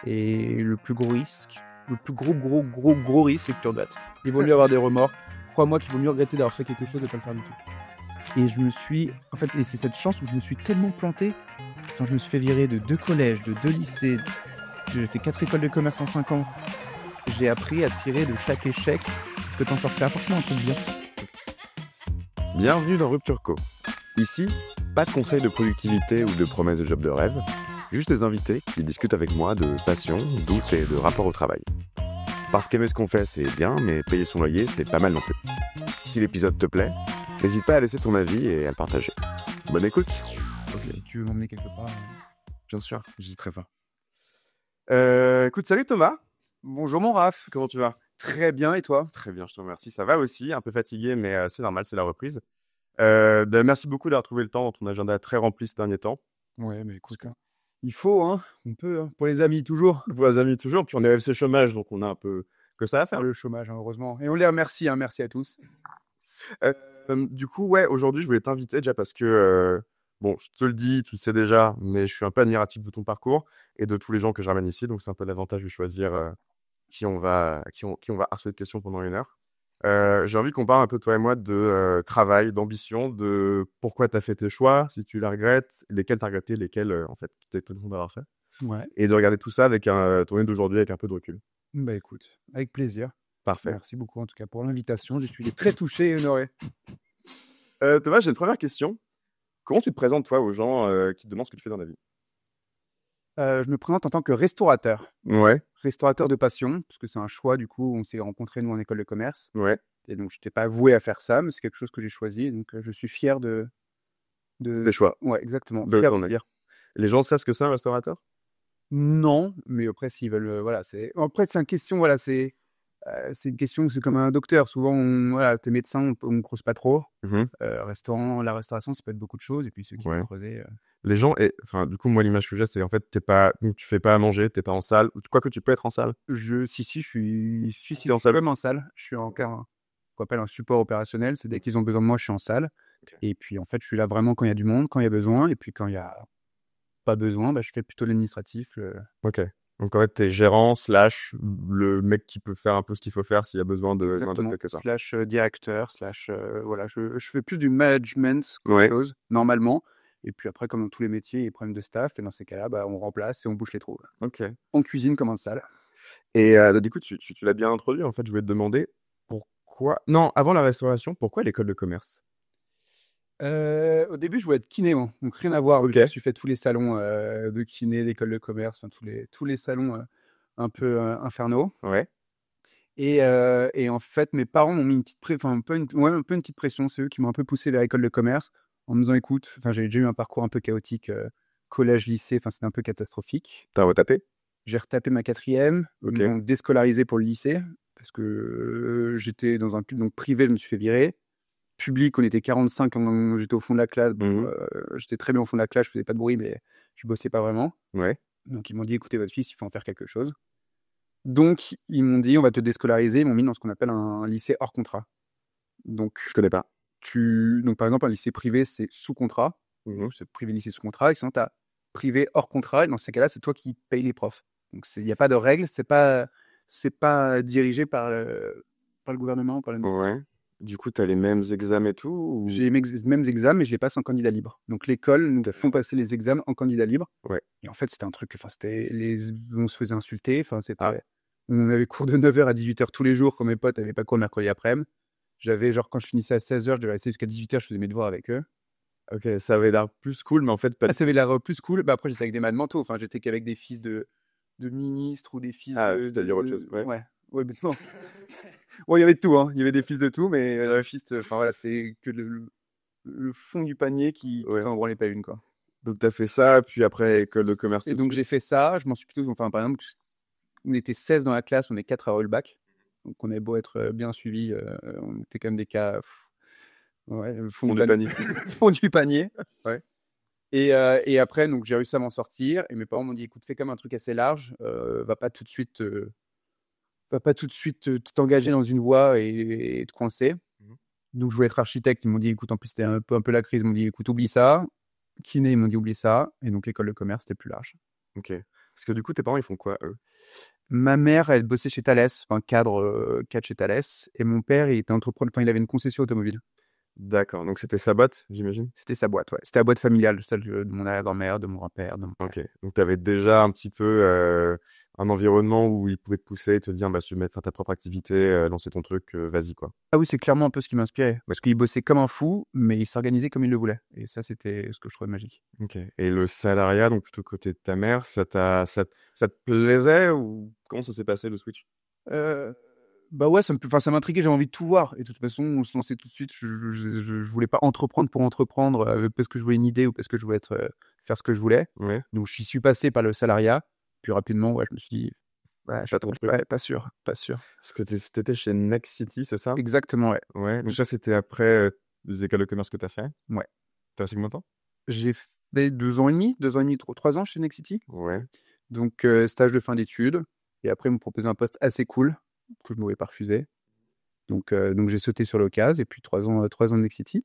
Et le plus gros risque, le plus gros risque, c'est que tu regrettes. Il vaut mieux avoir des remords. Crois-moi qu'il vaut mieux regretter d'avoir fait quelque chose que de ne pas le faire du tout. Et je me suis... En fait, et c'est cette chance où je me suis tellement planté. Enfin, je me suis fait virer de 2 collèges, de 2 lycées. J'ai fait 4 écoles de commerce en 5 ans. J'ai appris à tirer de chaque échec parce que t'en sortiras forcément un truc bien. Bienvenue dans Rupture Co. Ici, pas de conseils de productivité ou de promesses de job de rêve, juste des invités qui discutent avec moi de passion, doute et de rapport au travail. Parce qu'aimer ce qu'on fait, c'est bien, mais payer son loyer, c'est pas mal non plus. Si l'épisode te plaît, n'hésite pas à laisser ton avis et à le partager. Bonne écoute. Okay. Si tu veux m'emmener quelque part... Bien sûr, j'hésiterai pas. Écoute, salut Thomas. Bonjour mon Raph, Comment tu vas ? Très bien, et toi ? Très bien, je te remercie. Ça va aussi, un peu fatigué, mais c'est normal, c'est la reprise. Merci beaucoup d'avoir trouvé le temps dans ton agenda très rempli ces derniers temps. Ouais, mais écoute, il faut, hein, on peut, hein, pour les amis toujours. Pour les amis toujours, puis on est FC chômage, donc on a un peu que ça à faire. Le chômage, hein, heureusement. Et on les remercie, hein, merci à tous. Du coup, ouais, aujourd'hui, je voulais t'inviter déjà parce que, bon, je te le dis, tu le sais déjà, mais je suis un peu admiratif de ton parcours et de tous les gens que je ramène ici, donc c'est un peu l'avantage de choisir qui on va harceler de questions pendant 1 heure. J'ai envie qu'on parle un peu, toi et moi, de travail, d'ambition, de pourquoi tu as fait tes choix, si tu les regrettes, lesquels tu as regretté, lesquels, en fait, tu es très content d'avoir fait. Ouais. Et de regarder tout ça avec ton œil d'aujourd'hui avec un peu de recul. Bah écoute, avec plaisir. Parfait. Merci beaucoup en tout cas pour l'invitation. Je suis très touché et honoré. Thomas, j'ai une première question. Comment tu te présentes, toi, aux gens qui te demandent ce que tu fais dans la vie ? Je me présente en tant que restaurateur. Ouais. Restaurateur de passion, parce que c'est un choix, du coup, on s'est rencontrés, nous, en école de commerce. Ouais. Et donc, je n'étais pas voué à faire ça, mais c'est quelque chose que j'ai choisi. Donc, je suis fier de... Tes choix. Ouais, exactement. De Fier ton de œil. dire. Les gens savent ce que c'est un restaurateur ? Non, mais après, s'ils veulent... voilà, c'est... Après, c'est une question, voilà, c'est une question, c'est comme un docteur. Souvent, voilà, t'es médecin, on ne creuse pas trop. Restaurant, la restauration, ça peut être beaucoup de choses. Et puis, ceux qui veulent creuser... Les gens, enfin, du coup, moi, l'image que j'ai, c'est en fait, tu fais pas à manger, t'es pas en salle. Quoique tu peux être en salle. Si, je suis en salle. même en salle. Je suis en qu'on appelle un support opérationnel. C'est dès qu'ils ont besoin de moi, je suis en salle. Okay. Et puis, en fait, je suis là vraiment quand il y a du monde, quand il y a besoin. Et puis, quand il y a pas besoin, je fais plutôt l'administratif. Ok. Donc, en fait, t'es gérant / le mec qui peut faire un peu ce qu'il faut faire s'il y a besoin de Exactement. quelque part. / directeur, voilà, je fais plus du management qu'autre chose, normalement. Et puis après, comme dans tous les métiers, il y a des problèmes de staff. Et dans ces cas-là, on remplace et on bouche les trous. Ok. On cuisine comme en salle. Et du coup, tu l'as bien introduit. En fait, je voulais te demander pourquoi... Non, avant la restauration, pourquoi l'école de commerce ? Au début, je voulais être kiné, moi. Donc rien à voir. Okay. Je me suis fait tous les salons de kiné, d'école de commerce, enfin tous les salons un peu infernaux. Ouais. Et en fait, mes parents m'ont mis une petite un peu une petite pression. C'est eux qui m'ont un peu poussé vers l'école de commerce en me disant, écoute, j'avais déjà eu un parcours un peu chaotique, collège, lycée, c'était un peu catastrophique. T'as retapé ? J'ai retapé ma 4e, Ok. donc déscolarisé pour le lycée parce que j'étais dans un club donc privé, je me suis fait virer. Public, on était 45 quand j'étais au fond de la classe. J'étais très bien au fond de la classe, je faisais pas de bruit, mais je bossais pas vraiment. Ouais. Donc ils m'ont dit, écoutez, votre fils, il faut en faire quelque chose. Donc ils m'ont dit, on va te déscolariser. Ils m'ont mis dans ce qu'on appelle un lycée hors contrat. Donc je connais pas. Donc par exemple, un lycée privé, c'est sous contrat. C'est privé, lycée sous contrat. Et sinon, tu as privé hors contrat. Et dans ces cas-là, c'est toi qui payes les profs. Donc il n'y a pas de règles. C'est pas dirigé par le gouvernement, par l'administration. Ouais. Du coup, tu as les mêmes examens et tout ou... J'ai les mêmes examens, mais je les passe en candidat libre. Donc, l'école nous font passer les examens en candidat libre. Ouais. Et en fait, c'était un truc... on se faisait insulter. On avait cours de 9h à 18h tous les jours quand mes potes n'avaient pas cours le mercredi après-midi. J'avais, quand je finissais à 16h, je devais rester jusqu'à 18h, je faisais mes devoirs avec eux. Ok, ça avait l'air plus cool, mais en fait... Ça avait l'air plus cool. Après, j'étais avec des mentaux. Enfin, j'étais qu'avec des fils de ministres ou des fils de... c'est-à-dire autre chose. Ouais, mais non. Il y avait de tout, hein. Il y avait des fils de tout, mais le fils, c'était que le fond du panier qui n'en branlait pas une, quoi. Donc, tu as fait ça, puis après, école de commerce. Et donc, j'ai fait ça. Je m'en suis plutôt... par exemple, on était 16 dans la classe, on est 4 à avoir eu le bac. Donc, on avait beau être bien suivis, on était quand même des cas... fond du panier. Fond du panier. Ouais. Et après, donc, j'ai réussi à m'en sortir. Et mes parents m'ont dit, écoute, fais comme un truc assez large. Va pas tout de suite t'engager dans une voie et te coincer. Donc, je voulais être architecte. Ils m'ont dit, écoute, en plus, c'était un peu la crise. Ils m'ont dit, écoute, oublie ça. Kiné, ils m'ont dit, oublie ça. Et donc, l'école de commerce, c'était plus large. Ok. Parce que du coup, tes parents, ils font quoi, eux? Ma mère, elle bossait chez Thales, enfin cadre chez Thales, et mon père, il était entrepreneur, enfin il avait une concession automobile. D'accord, donc c'était sa boîte, j'imagine? C'était sa boîte, ouais. C'était la boîte familiale, celle de mon arrière-grand-mère, de mon grand-père, de mon père. Ok, donc tu avais déjà un petit peu un environnement où ils pouvaient te pousser et te dire, bah, si tu veux faire ta propre activité, lancer ton truc, vas-y, quoi. Ah oui, c'est clairement un peu ce qui m'inspirait. Parce qu'il bossait comme un fou, mais il s'organisait comme il le voulait. Et ça, c'était ce que je trouvais magique. Ok. Et le salariat, donc plutôt côté de ta mère, ça te plaisait ou comment ça s'est passé le switch? Euh, Bah ouais, enfin, ça m'intriguait, j'avais envie de tout voir. Et de toute façon, on se lançait tout de suite. Je voulais pas entreprendre pour entreprendre parce que je voulais une idée ou parce que je voulais faire ce que je voulais. Ouais. Donc, j'y suis passé par le salariat. Puis rapidement, ouais, je me suis dit, ouais, Pas trop. ouais, pas sûr, pas sûr. Parce que t'étais chez Next City, c'est ça? Exactement, ouais. Ouais. Donc ça, c'était après les écoles de commerce que t'as fait. Ouais. T'as fait combien de temps? J'ai fait 2 ans et demi, 3 ans chez Nexity. Ouais. Donc, stage de fin d'études. Et après, ils m'ont proposé un poste assez cool que je ne m'aurais pas refusé. Donc j'ai sauté sur l'occasion. Et puis 3 ans de Nexity.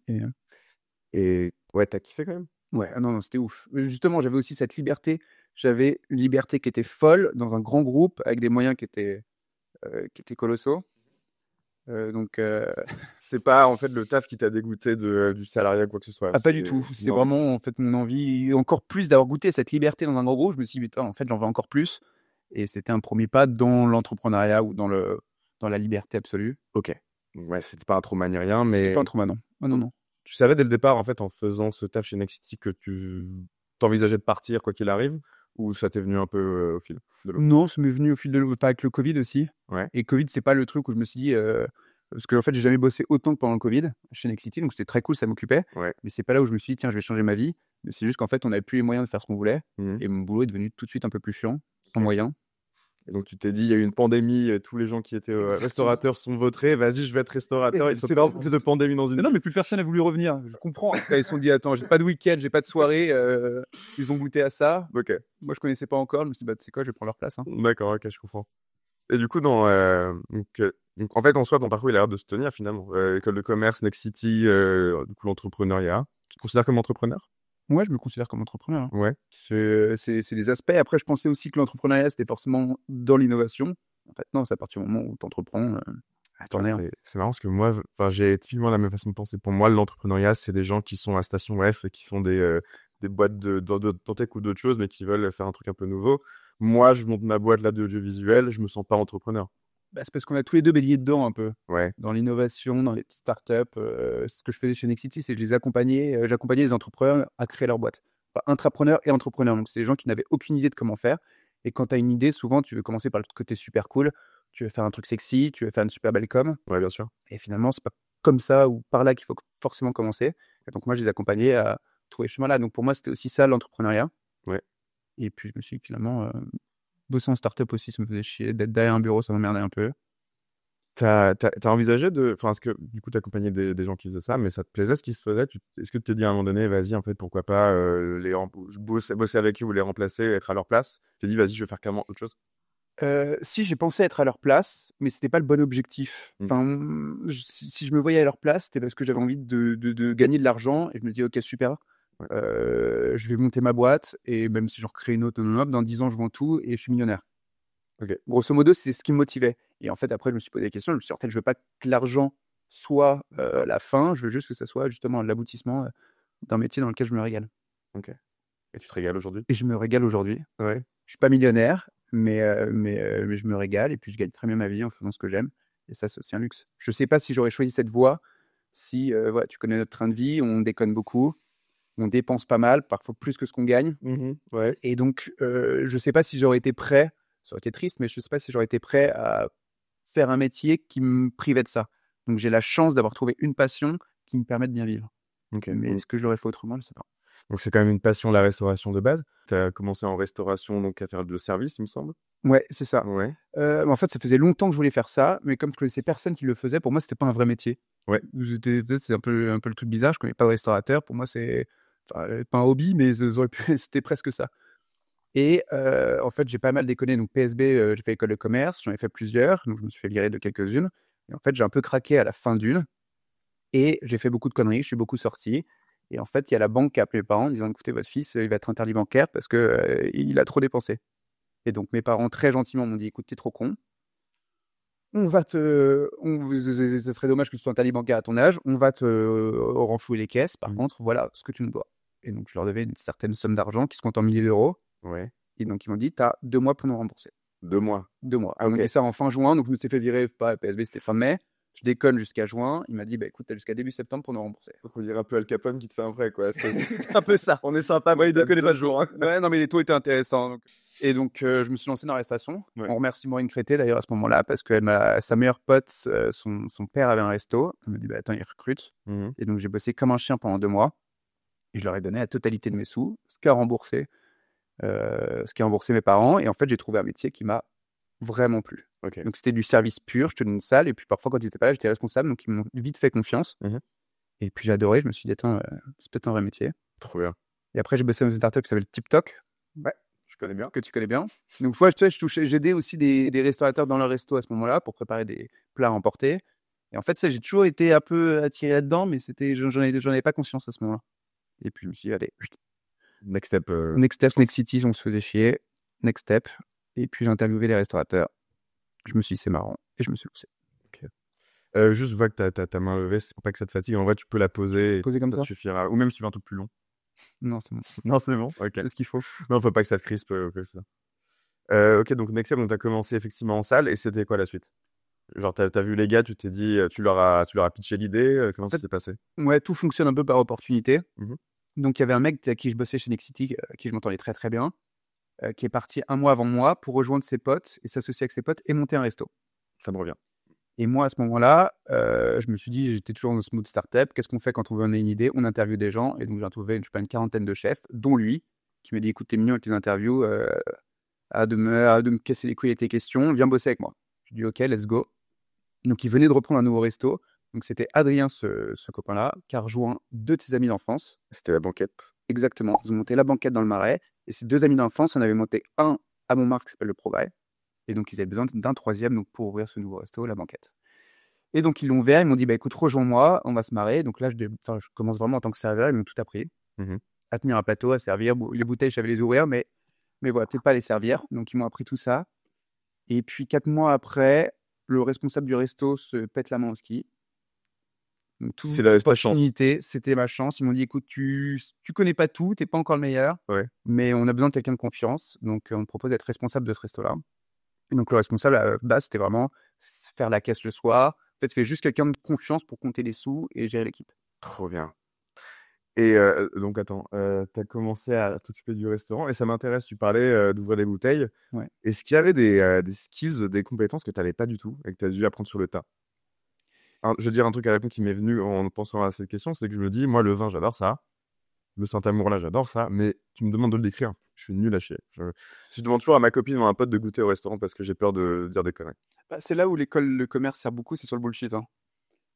Et ouais, t'as kiffé quand même? Ouais, ah non, non, c'était ouf. Justement, j'avais aussi cette liberté. J'avais une liberté qui était folle dans un grand groupe avec des moyens qui étaient colossaux. Donc, C'est pas en fait le taf qui t'a dégoûté du salariat quoi que ce soit. ah, pas du tout. C'est Non. vraiment en fait mon envie, encore plus d'avoir goûté cette liberté dans un grand groupe. Je me suis dit, putain, en fait, j'en veux encore plus. Et c'était un premier pas dans l'entrepreneuriat ou dans la liberté absolue. Ok. Ouais, c'était pas un trauma ni rien, C'était mais pas un trauma, non. Ah non, non. tu savais dès le départ en fait en faisant ce taf chez Next City que tu t'envisageais de partir quoi qu'il arrive ou ça t'est venu un peu au fil de l'eau? Non, ça m'est venu au fil de l'eau, pas avec le Covid aussi. Ouais. Et Covid, c'est pas le truc où je me suis dit, parce que en fait, j'ai jamais bossé autant que pendant le Covid chez Nexity, donc c'était très cool, ça m'occupait. Ouais. Mais c'est pas là où je me suis dit, tiens, je vais changer ma vie. Mais c'est juste qu'en fait, on n'avait plus les moyens de faire ce qu'on voulait. Mhm. Et mon boulot est devenu tout de suite un peu plus chiant, sans Ok. moyens. Et donc tu t'es dit, il y a eu une pandémie, tous les gens qui étaient Exactement. restaurateurs sont vautrés, vas-y, je vais être restaurateur. Et C'est pas vraiment- de pandémie dans une Mais non, mais plus personne n'a voulu revenir. Je comprends. Ils se sont dit, attends, j'ai pas de week-end, j'ai pas de soirée. Ils ont goûté à ça. Ok, Moi, je connaissais pas encore. Je me suis dit, bah, tu sais quoi, je vais prendre leur place, hein. d'accord, ok, je comprends. Et du coup, donc, en fait, en soi, ton parcours, il a l'air de se tenir finalement. École de commerce, Next City, du coup, l'entrepreneuriat. Tu te considères comme entrepreneur? Ouais, je me considère comme entrepreneur, hein. Ouais. C'est des aspects. Après, je pensais aussi que l'entrepreneuriat, c'était forcément dans l'innovation. En fait, non, c'est à partir du moment où tu entreprends, t'en es un. C'est marrant parce que moi, enfin, j'ai typiquement la même façon de penser. Pour moi, l'entrepreneuriat, c'est des gens qui sont à Station F et qui font des boîtes de tech ou d'autres choses, mais qui veulent faire un truc un peu nouveau. Moi, je monte ma boîte là d'audiovisuel, je me sens pas entrepreneur. Bah, c'est parce qu'on a tous les deux baigné dedans un peu, Ouais. dans l'innovation, dans les petites startups. Ce que je faisais chez Nexity, c'est que je les accompagnais, j'accompagnais les entrepreneurs à créer leur boîte. Enfin, intrapreneurs et entrepreneurs. Donc, c'est des gens qui n'avaient aucune idée de comment faire. Et quand tu as une idée, souvent, tu veux commencer par le côté super cool. Tu veux faire un truc sexy, tu veux faire une super belle com. Ouais, bien sûr. Et finalement, c'est pas comme ça ou par là qu'il faut forcément commencer. Et donc, moi, je les accompagnais à trouver ce chemin-là. Donc, pour moi, c'était aussi ça, l'entrepreneuriat. Ouais. Et puis, je me suis dit que finalement, bosser en startup aussi, ça me faisait chier. D'être derrière un bureau, ça m'emmerdait un peu. T'as envisagé enfin, est-ce que, du coup, t'accompagnais des gens qui faisaient ça, mais ça te plaisait ce qui se faisait? Est-ce que tu t'es dit à un moment donné, vas-y, en fait, pourquoi pas, bosser avec eux ou les remplacer, être à leur place? Tu t'es dit, vas-y, je vais faire carrément autre chose? Si j'ai pensé être à leur place, mais c'était pas le bon objectif. Mm. Enfin, si je me voyais à leur place, c'était parce que j'avais envie de gagner de l'argent et je me dis, ok, super, Ouais. je vais monter ma boîte et même si j'en recrée une autonome, dans 10 ans, je vends tout et je suis millionnaire. Ok. Grosso modo, c'est ce qui me motivait. Et en fait, après, je me suis posé des questions. Je me suis dit, en fait, je veux pas que l'argent soit la fin, je veux juste que ça soit justement l'aboutissement d'un métier dans lequel je me régale. Ok. Et tu te régales aujourd'hui? Et je me régale aujourd'hui. Ouais. Je suis pas millionnaire, mais je me régale et puis je gagne très bien ma vie en faisant ce que j'aime. Et ça, c'est aussi un luxe. Je sais pas si j'aurais choisi cette voie si, voilà, tu connais notre train de vie, on déconne beaucoup, on dépense pas mal, parfois plus que ce qu'on gagne. Ouais. Et donc, je sais pas si j'aurais été prêt, ça aurait été triste, mais je sais pas si j'aurais été prêt à faire un métier qui me privait de ça. Donc, j'ai la chance d'avoir trouvé une passion qui me permet de bien vivre. Ok. Mais est-ce que je l'aurais fait autrement? Je sais pas. Donc, c'est quand même une passion, la restauration de base. T'as commencé en restauration, donc à faire de service, il me semble. Ouais, c'est ça. Ouais. En fait, ça faisait longtemps que je voulais faire ça, mais comme je connaissais personne qui le faisait, pour moi, c'était pas un vrai métier. Ouais. C'est un peu le truc bizarre. Je connais pas de restaurateur. Pour moi, c'est pas un hobby, mais c'était presque ça. Et en fait, j'ai pas mal déconné. Donc, PSB, j'ai fait école de commerce, j'en ai fait plusieurs. Donc, je me suis fait virer de quelques-unes. Et en fait, j'ai un peu craqué à la fin d'une. Et j'ai fait beaucoup de conneries, je suis beaucoup sorti. Et en fait, il y a la banque qui a appelé mes parents en disant, écoutez, votre fils, il va être interdit bancaire parce que il a trop dépensé. Et donc, mes parents, très gentiment, m'ont dit, écoute, t'es trop con. Ça serait dommage que tu sois un taliban bancaire à ton âge. On va te renflouer les caisses. Par contre, voilà ce que tu nous dois. Et donc, je leur devais une certaine somme d'argent qui se compte en milliers d'euros. Ouais. Et donc, ils m'ont dit, t'as 2 mois pour nous rembourser. 2 mois. 2 mois. Ah, Ils m'ont ok. dit ça en fin juin. Donc, je me suis fait virer, pas PSB, c'était fin mai. Je déconne jusqu'à juin. Il m'a dit, bah écoute, t'as jusqu'à début septembre pour nous rembourser. On dirait un peu Al Capone qui te fait un prêt, quoi. C'est un peu ça. On est sympa, mais il déconne pas de jour. Hein. Ouais, non, mais les taux étaient intéressants. Donc. Et donc, je me suis lancé dans l'arrestation. Ouais. On remercie Maureen Crété d'ailleurs à ce moment-là, parce que sa meilleure pote, son père avait un resto. Elle me dit, bah attends, il recrute. Et donc, j'ai bossé comme un chien pendant 2 mois. Et je leur ai donné la totalité de mes sous, ce qui a remboursé mes parents. Et en fait, j'ai trouvé un métier qui m'a vraiment plu. Okay. Donc, c'était du service pur. Je tenais une salle. Et puis, parfois, quand ils n'étaient pas là, j'étais responsable. Donc, ils m'ont vite fait confiance. Et puis, j'ai adoré. Je me suis dit, attends, c'est peut-être un vrai métier. Trop bien. Et après, j'ai bossé dans une startup qui s'appelle TikTok. Ouais, je connais bien. Que tu connais bien. Donc, j'ai aidé aussi des restaurateurs dans leur resto à ce moment-là pour préparer des plats à emporter. Et en fait, ça, j'ai toujours été un peu attiré là-dedans, mais j'en avais pas conscience à ce moment-là. Et puis, je me suis dit, allez, next step. Next step, next city, on se faisait chier. Next step. Et puis, j'ai interviewé les restaurateurs. Je me suis dit, c'est marrant. Et je me suis lancé. Okay. Juste, je vois que t'as ta main levée, c'est pour pas que ça te fatigue. En vrai, tu peux la poser. Poser comme ça suffira. Ou même si tu veux un truc plus long. Non, c'est bon. Non, c'est bon. Ok. C'est ce qu'il faut. Non, faut pas que ça te crispe. Ok, donc next step, donc t'as commencé effectivement en salle. Et c'était quoi la suite? Genre, t'as vu les gars, tu t'es dit, tu leur as pitché l'idée. Comment ça s'est passé? Ouais, tout fonctionne un peu par opportunité. Donc, il y avait un mec à qui je bossais chez Nexity, à qui je m'entendais très très bien, qui est parti 1 mois avant moi pour rejoindre ses potes et s'associer avec ses potes et monter un resto. Ça me revient. Et moi, à ce moment-là, je me suis dit, j'étais toujours dans ce mode startup. Qu'est-ce qu'on fait quand on veut une idée? On interviewe des gens. Et donc, j'ai trouvé, je sais pas, une quarantaine de chefs, dont lui, qui m'a dit, écoute, t'es mignon avec tes interviews, à de me casser les couilles avec tes questions, viens bosser avec moi. Je dis, ok, let's go. Donc, il venait de reprendre un nouveau resto. Donc, c'était Adrien, ce copain-là, qui a rejoint 2 de ses amis d'enfance. C'était la banquette. Exactement. Ils ont monté la banquette dans le Marais. Et ces 2 amis d'enfance, on avait monté un à Montmartre qui s'appelle le Progrès. Et donc, ils avaient besoin d'un 3e donc, pour ouvrir ce nouveau resto, la banquette. Et donc, ils l'ont ouvert. Ils m'ont dit, bah, écoute, rejoins-moi, on va se marrer. Donc là, je commence vraiment en tant que serveur. Ils m'ont tout appris. À tenir un plateau, à servir. Les bouteilles, je savais les ouvrir, mais voilà, peut-être pas les servir. Donc, ils m'ont appris tout ça. Et puis, 4 mois après, le responsable du resto se pète la main au ski. Donc, c'est ta chance. C'était ma chance. Ils m'ont dit, écoute, tu connais pas tout, t'es pas encore le meilleur, mais on a besoin de quelqu'un de confiance. Donc, on te propose d'être responsable de ce resto-là. Et donc, le responsable, à la base, c'était vraiment faire la caisse le soir. En fait, c'est juste quelqu'un de confiance pour compter les sous et gérer l'équipe. Trop bien. Et donc, attends, tu as commencé à t'occuper du restaurant et ça m'intéresse, tu parlais d'ouvrir les bouteilles. Ouais. Est-ce qu'il y avait des skills, des compétences que tu n'avais pas du tout et que tu as dû apprendre sur le tas? Je veux dire, un truc à la con qui m'est venu en pensant à cette question, c'est que je me dis, moi, le vin, j'adore ça. Le Saint-Amour-là, j'adore ça. Mais tu me demandes de le décrire. Je suis nul à chier. Si je demande toujours à ma copine ou à un pote de goûter au restaurant parce que j'ai peur de dire des conneries. Bah, c'est là où l'école de commerce sert beaucoup, c'est sur le bullshit. Hein.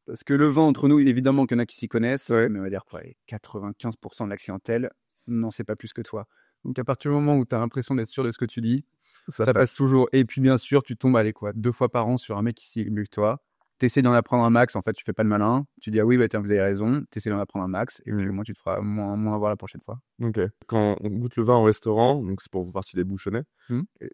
Parce que le vin, entre nous, évidemment qu'il y en a qui s'y connaissent, mais on va dire quoi, 95% de la clientèle n'en sait pas plus que toi. Donc à partir du moment où tu as l'impression d'être sûr de ce que tu dis, ça passe toujours. Et puis bien sûr, tu tombes 2 fois par an sur un mec qui s'y mieux que toi. Tu essaies d'en apprendre un max, en fait, tu fais pas le malin. Tu dis, ah oui, bah, tiens, vous avez raison. Tu essaies d'en apprendre un max, et puis au moins, tu te feras moins avoir la prochaine fois. Ok. Quand on goûte le vin au restaurant, donc c'est pour voir s'il est bouchonné,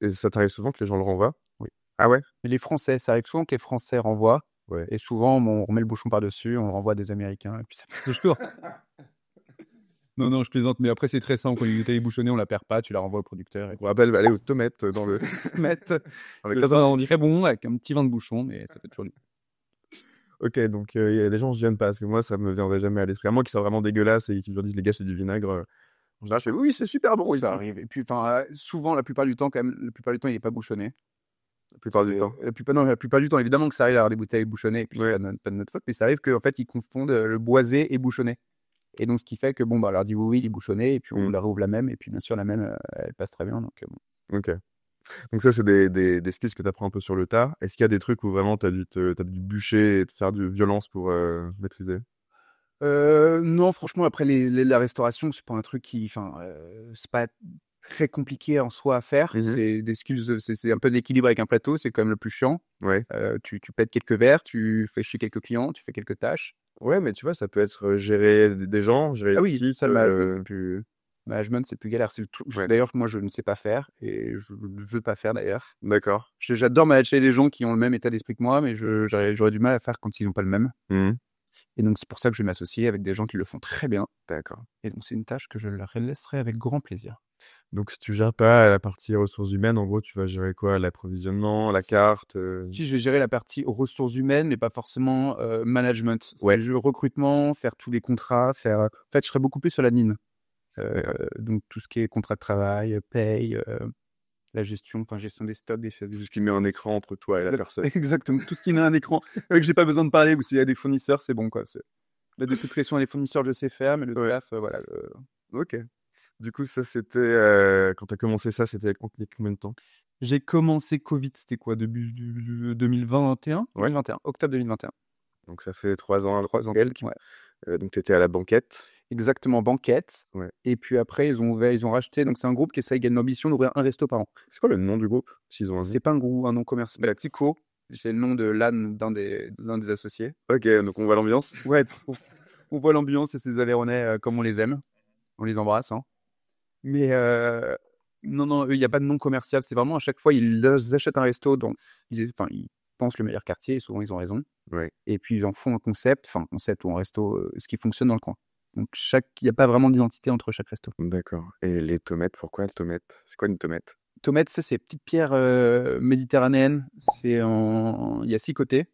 et ça t'arrive souvent que les gens le renvoient? Oui. Ah ouais? Mais les Français, ça arrive souvent que les Français renvoient. Ouais. Et souvent, on remet le bouchon par-dessus, on le renvoie à des Américains, et puis ça passe toujours. Non, je plaisante, mais après, c'est très simple. Quand une bouteille est bouchonnée, on la perd pas, tu la renvoies au producteur. On rappelle, aller aux tomates dans le. Le vin, on dirait bon, avec un petit vin de bouchon, mais ça fait toujours du. Ok, donc les gens se gênent pas, parce que moi, ça me viendrait jamais à l'esprit. À moins qu'ils soient vraiment dégueulasses et qu'ils leur disent, les gars, c'est du vinaigre. En général, je fais, oui, c'est super bon. Oui, ça arrive. Et puis, souvent, la plupart du temps, il n'est pas bouchonné. La plupart du temps. La plupart du temps, évidemment que ça arrive à avoir des bouteilles bouchonnées, et puis c'est pas de notre faute, mais ça arrive qu'en fait, ils confondent le boisé et bouchonné. Et donc, ce qui fait que, on leur dit oui, il est bouchonné, et puis on leur ouvre la même, et puis bien sûr, la même, elle passe très bien. Donc, bon. Ok. Donc ça, c'est des skills que tu apprends un peu sur le tas. Est-ce qu'il y a des trucs où vraiment tu as dû bûcher et te faire de violence pour maîtriser? Non, franchement, après la restauration, c'est pas un truc c'est pas très compliqué en soi à faire. C'est des skills, c'est un peu d'équilibre avec un plateau, c'est quand même le plus chiant. Ouais. Tu pètes quelques verres, tu fais chier quelques clients, tu fais quelques tâches. Ouais, mais tu vois, ça peut être gérer des gens, gérer Ah oui, ça m'a pu. Management, c'est plus galère. C'est le truc. Ouais. D'ailleurs, moi, je ne sais pas faire et je ne veux pas faire d'ailleurs. D'accord. J'adore manager les gens qui ont le même état d'esprit que moi, mais j'aurais du mal à faire quand ils n'ont pas le même. Mhm. Et donc, c'est pour ça que je vais m'associer avec des gens qui le font très bien. D'accord. Et donc, c'est une tâche que je leur laisserai avec grand plaisir. Donc, si tu gères pas la partie ressources humaines, en gros, tu vas gérer quoi? L'approvisionnement, la carte Si je vais gérer la partie ressources humaines, mais pas forcément management. Ouais. Le recrutement, faire tous les contrats, En fait, je serai beaucoup plus sur l'admin. Donc, tout ce qui est contrat de travail, paye, la gestion des stocks, Tout ce qui met un écran entre toi et la personne. Exactement. Tout ce qui n'a un écran, que j'ai pas besoin de parler, ou s'il y a des fournisseurs, c'est bon, quoi. La dépression à les fournisseurs, je sais faire, mais le taf, voilà. Ok. Du coup, ça, c'était... quand tu as commencé ça, c'était combien de temps? J'ai commencé Covid, c'était quoi, début 2021? Ouais. 2021, octobre 2021. Donc, ça fait 3 ans. 3 ans. Quelques. Ouais. Donc, tu étais à la banquette. Exactement, banquette. Ouais. Et puis après, ils ont racheté. Donc, c'est un groupe qui essaye l'ambition d'ouvrir un resto par an. C'est quoi le nom du groupe, s'ils ont un nom? C'est pas un nom commercial. La Tico, c'est le nom de l'âne d'un des associés. Ok, donc on voit l'ambiance. Ouais, on voit l'ambiance et ces Aveyronais comme on les aime. On les embrasse, hein. Mais non, il n'y a pas de nom commercial. C'est vraiment à chaque fois, ils achètent un resto dont ils pensent le meilleur quartier. Et souvent, ils ont raison. Ouais. Et puis, ils en font un concept ou un resto, ce qui fonctionne dans le coin. Donc, il n'y a pas vraiment d'identité entre chaque resto. D'accord. Et les tomates, pourquoi les tomates? C'est quoi une tomate? Tomate, ça, c'est petites pierres méditerranéennes. Il y a 6 côtés.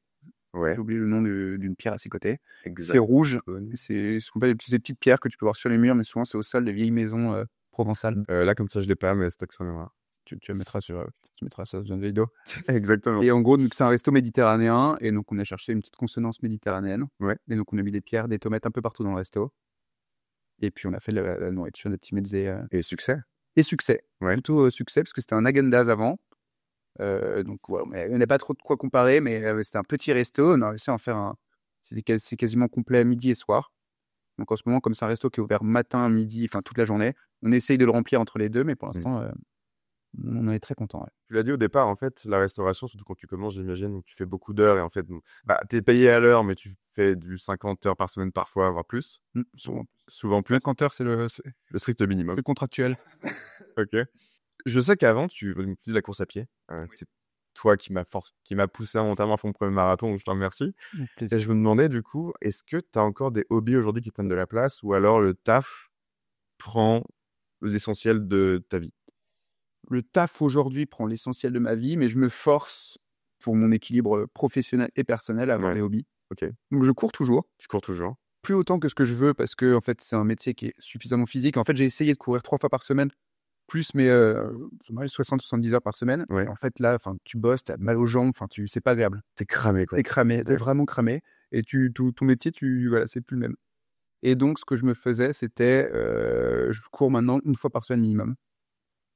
Ouais. J'ai oublié le nom d'une pierre à 6 côtés. Exact. C'est rouge. C'est ce qu'on appelle ces petites pierres que tu peux voir sur les murs, mais souvent, c'est au sol des vieilles maisons provençales. Là, comme ça, je l'ai pas, mais c'est que ça reviendra. Tu mettras ça dans une vidéo. Exactement. Et en gros, donc, c'est un resto méditerranéen. Et donc, on a cherché une petite consonance méditerranéenne. Ouais. Et donc, on a mis des pierres, des tomates un peu partout dans le resto. Et puis, on a fait la nourriture de Timedzé. Et succès? Et succès. Ouais. Plutôt succès, parce que c'était un Häagen-Dazs avant. Donc, ouais, on n'a pas trop de quoi comparer, mais c'était un petit resto. On a réussi à en faire c'est quasiment complet à midi et soir. Donc, en ce moment, comme c'est un resto qui est ouvert matin, midi, enfin toute la journée, on essaye de le remplir entre les deux, mais pour l'instant, on en est très content. Ouais. Tu l'as dit au départ, en fait, la restauration, surtout quand tu commences, j'imagine, où tu fais beaucoup d'heures et en fait, t'es payé à l'heure, mais tu fais du 50 heures par semaine parfois, voire plus. Souvent plus. 50 heures, c'est le strict minimum. plus contractuel. Ok. Je sais qu'avant, tu faisais de la course à pied. C'est toi qui m'a poussé involontairement à faire mon premier marathon, donc je te remercie. Et je me demandais, du coup, est-ce que tu as encore des hobbies aujourd'hui qui prennent de la place ou alors le taf prend l'essentiel de ta vie? Le taf aujourd'hui prend l'essentiel de ma vie, mais je me force pour mon équilibre professionnel et personnel à avoir des hobbies. Ok. Donc je cours toujours. Tu cours toujours? Plus autant que ce que je veux parce que en fait c'est un métier qui est suffisamment physique. En fait j'ai essayé de courir 3 fois par semaine, plus mais 60-70 heures par semaine. Ouais. Et en fait là, tu bosses, t'as mal aux jambes, c'est pas agréable. T'es cramé quoi. T'es cramé, t'es vraiment cramé. Et ton métier, voilà, c'est plus le même. Et donc ce que je me faisais, c'était je cours maintenant 1 fois par semaine minimum.